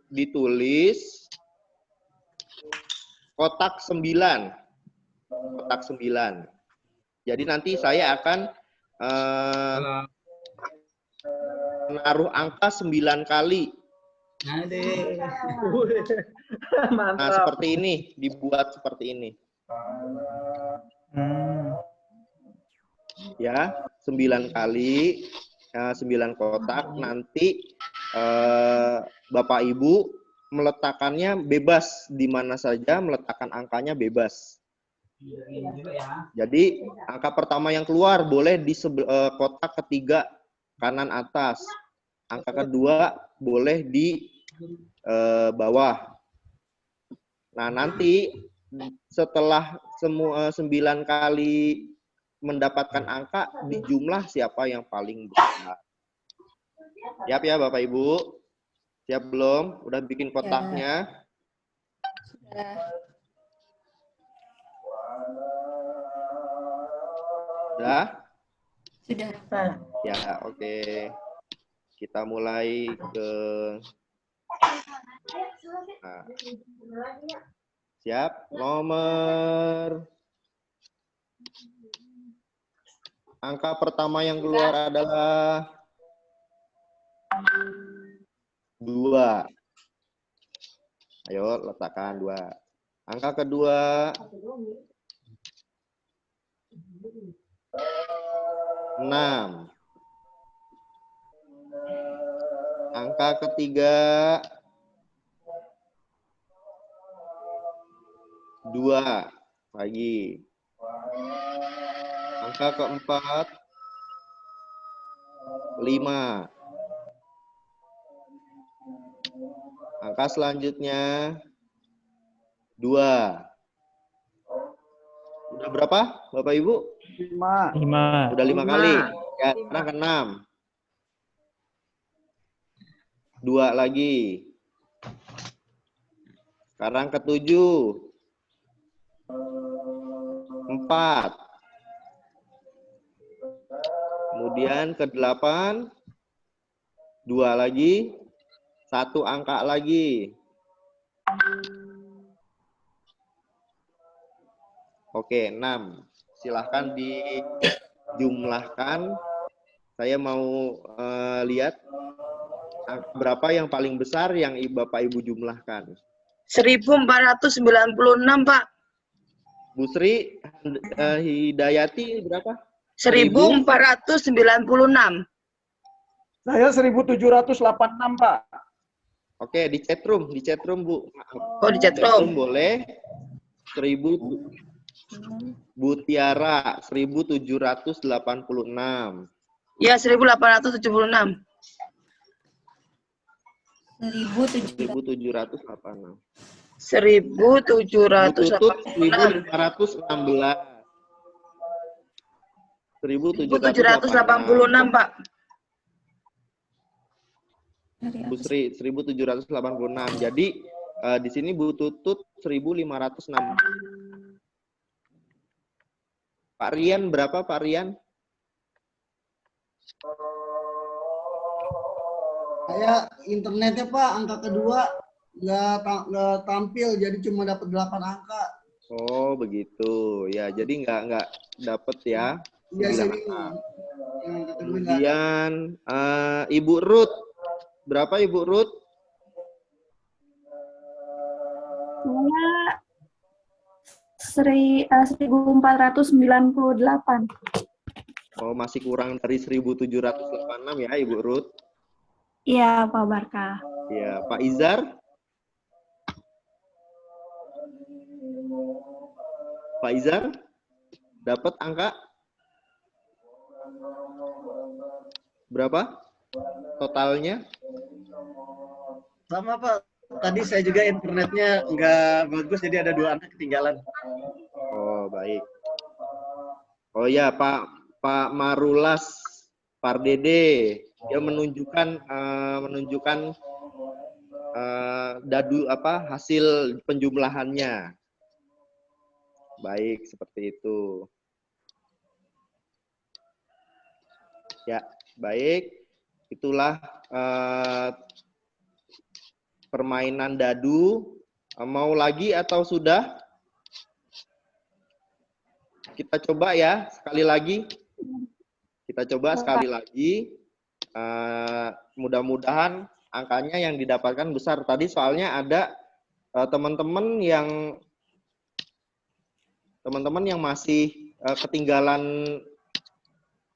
ditulis kotak 9. Kotak 9. Jadi nanti saya akan menaruh angka 9 kali. Nah, seperti ini, dibuat seperti ini. Ya, 9 kali, 9 kotak. Nanti Bapak Ibu meletakkannya bebas, di mana saja meletakkan angkanya bebas. Jadi angka pertama yang keluar boleh di kotak ketiga kanan atas. Angka kedua boleh di bawah. Nah, nanti setelah semua 9 kali mendapatkan angka, dijumlah siapa yang paling besar. Siap ya Bapak Ibu? Siap belum? Udah bikin kotaknya? Sudah? Sudah. Ya, oke. Kita mulai ke... Nah. Siap? Nomor... Angka pertama yang keluar adalah 2. Ayo, letakkan 2. Angka kedua 6. Angka ketiga 2 lagi. Angka keempat 5. Angka selanjutnya 2. Udah berapa, Bapak Ibu? 5. Udah 5 kali. Ya, sekarang ke 6. 2 lagi. Sekarang ke 7. 4. Kemudian ke 8. 2 lagi. 1 angka lagi. Oke, 6. Silahkan dijumlahkan. Saya mau lihat berapa yang paling besar yang Bapak Ibu jumlahkan. 1496, Pak. Bu Sri Hidayati berapa? 1496. Saya 1786, Pak. Oke, di chatroom, Bu. Oh, di chatroom. Boleh. 1000 Bu Tiara 1786. Ya, 1876. 1786. 1786. 1786, Pak. Bu Sri 1786. Jadi di sini Bu Tutut 1506. Pak Rian berapa, Pak Rian? Saya internetnya Pak, angka kedua nggak tampil, jadi cuma dapat 8 angka. Oh begitu, ya. Jadi nggak dapet ya. Iya, saya angka. bingung. Kemudian Ibu Ruth, berapa Ibu Ruth? Saya 1498. Oh, masih kurang dari 1786 ya, Ibu Ruth? Iya, Pak Barka. Ya, Pak Izar? Pak Izar? Dapat angka? Berapa totalnya? Sama Pak. Tadi saya juga internetnya nggak bagus, jadi ada 2 anak ketinggalan. Oh, baik. Oh ya, Pak Marulas Pardede, dia menunjukkan dadu hasil penjumlahannya. Baik, seperti itu. Ya, baik. Itulah permainan dadu. Mau lagi atau sudah? Kita coba ya, sekali lagi. Kita coba sekali lagi. Mudah-mudahan angkanya yang didapatkan besar. Tadi soalnya ada teman-teman yang masih ketinggalan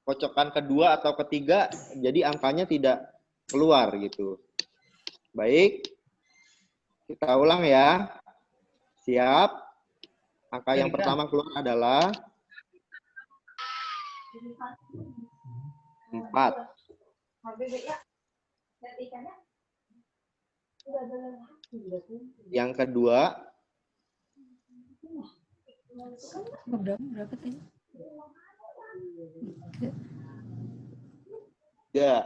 kocokan kedua atau ketiga, jadi angkanya tidak keluar gitu. Baik, kita ulang ya. Siap. Angka yang pertama keluar adalah 4. Yang kedua Berapa tadi? 3.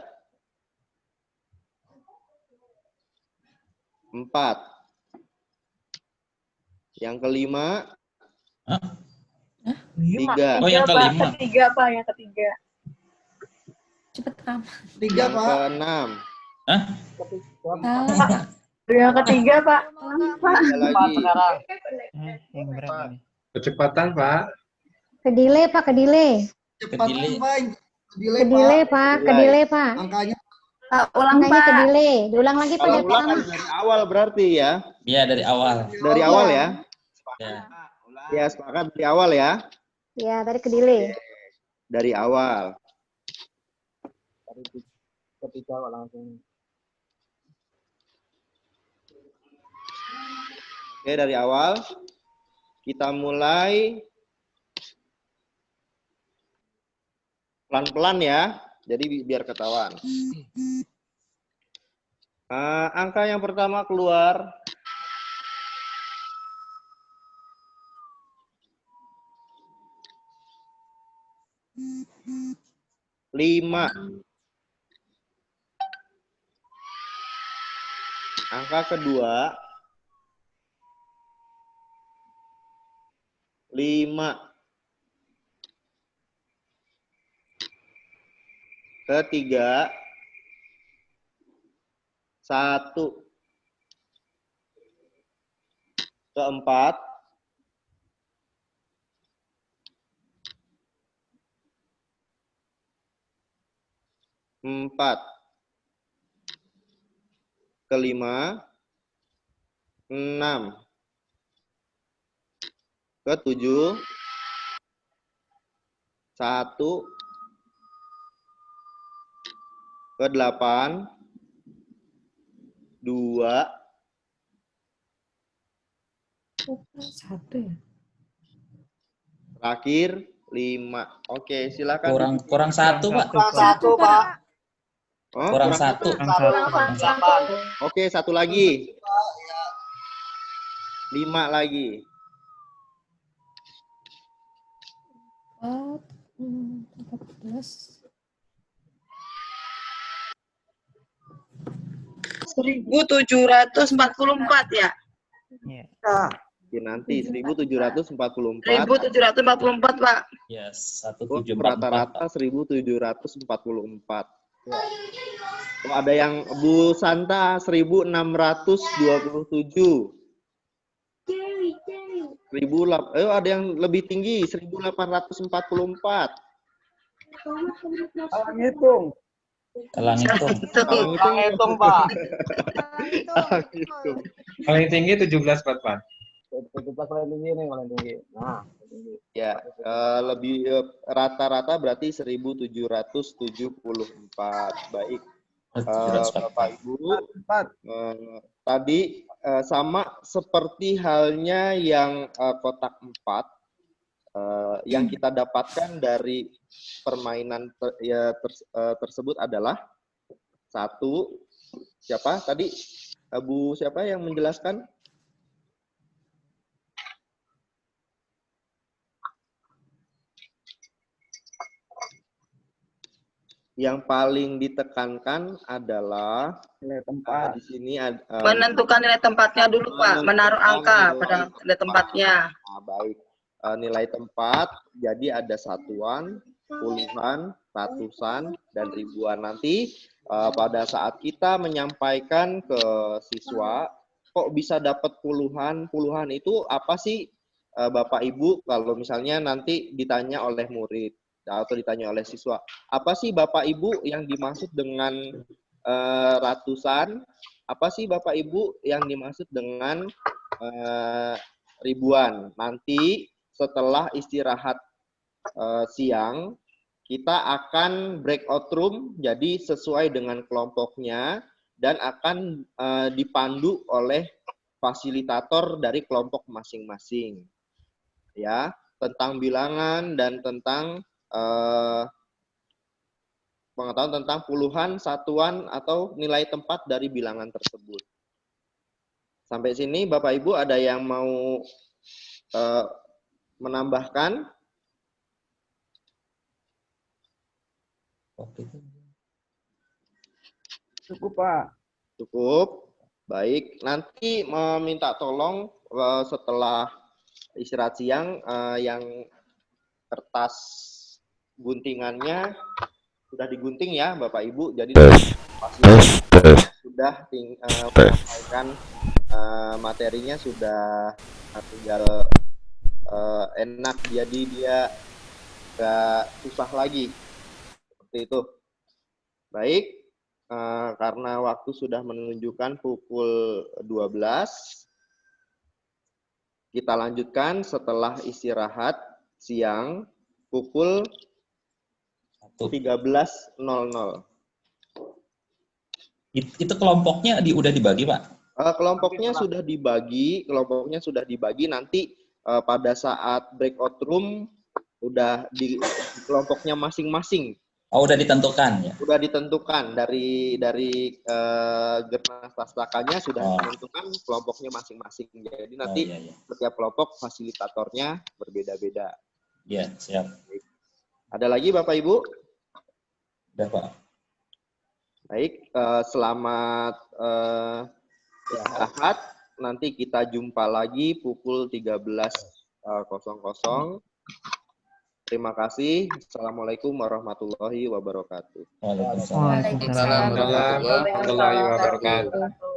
4. Yang kelima 3. Oh, yang kelima. Ketiga, Pak, yang ketiga. Cepet Ram. 3, Yang Pak. keenam. Yang ketiga, Pak. Ada lagi. Yang berapa nih? Kecepatan, Pak. Kedile, Pak, kedile. Cepatan, Pak. Kedile, Pak, kedile, Pak. Angkanya. Pak, ulang Angkanya Pak. kedile. Diulang lagi, Pak, Kalau dari ulang pertama. dari awal berarti ya. Iya, dari awal. Dari awal ya. Ya. Ya, sepakat dari awal ya. Ya, dari kedile. Dari awal. Ketiga langsung. Oke, dari awal. Kita mulai pelan-pelan ya. Jadi biar ketahuan. Angka yang pertama keluar 5. Angka kedua 5. Ketiga 1. Keempat 4. Kelima 6. Ketujuh 1. Ke-8 2. Satu ya. Terakhir 5. Oke, silakan. Kurang 1, Pak. Satu, Pak. Oh, Kurang 1. Oke, 1 lagi. 5 lagi. 14. 1744 ya? Iya. Oke, nanti 1744. 1744, Pak. Yes, Rata-rata 1744. Oh, ada yang Bu Santa 1627. Ada yang lebih tinggi 1844. Salah ngitung. Salah ngitung. Salah ngitung, Pak. Salah ngitung. Paling tinggi 1744. 17 paling tinggi nih, paling tinggi. Nah, tinggi. Ya, lebih rata-rata berarti 1774. Baik. Bapak Ibu, tadi sama seperti halnya yang kotak 4, yang kita dapatkan dari permainan tersebut adalah satu, siapa tadi? Bu siapa yang menjelaskan? Yang paling ditekankan adalah nilai tempat. Di sini menentukan nilai tempatnya dulu Pak, menaruh angka pada nilai tempatnya. Nah, baik. Nilai tempat, jadi ada satuan, puluhan, ratusan, dan ribuan. Nanti pada saat kita menyampaikan ke siswa, kok bisa dapat puluhan? Puluhan itu apa sih Bapak Ibu kalau misalnya nanti ditanya oleh murid atau ditanya oleh siswa, apa sih Bapak Ibu yang dimaksud dengan ratusan? Apa sih Bapak Ibu yang dimaksud dengan ribuan? Nanti setelah istirahat siang, kita akan breakout room, jadi sesuai dengan kelompoknya, dan akan dipandu oleh fasilitator dari kelompok masing-masing. Ya, tentang bilangan dan tentang pengetahuan tentang puluhan, satuan, atau nilai tempat dari bilangan tersebut. Sampai sini Bapak Ibu ada yang mau menambahkan? Cukup Pak. Cukup. Baik, nanti meminta tolong setelah istirahat siang yang kertas guntingannya sudah digunting ya Bapak Ibu, jadi sudah menyampaikan materinya sudah tinggal enak, jadi dia nggak susah lagi seperti itu. Baik, karena waktu sudah menunjukkan pukul 12, kita lanjutkan setelah istirahat siang pukul 13.00. Itu kelompoknya udah dibagi, Pak? Kelompoknya sudah dibagi, nanti pada saat breakout room udah di kelompoknya masing-masing. Oh, udah ditentukan ya? Udah ditentukan dari Gernas Pastakanya sudah ditentukan kelompoknya masing-masing. Jadi nanti setiap kelompok fasilitatornya berbeda-beda. Iya, siap. Ada lagi Bapak Ibu? Udah, Pak. Baik, selamat istirahat. Nanti kita jumpa lagi pukul 13.00. Terima kasih. Assalamualaikum warahmatullahi wabarakatuh. Waalaikumsalam warahmatullahi wabarakatuh.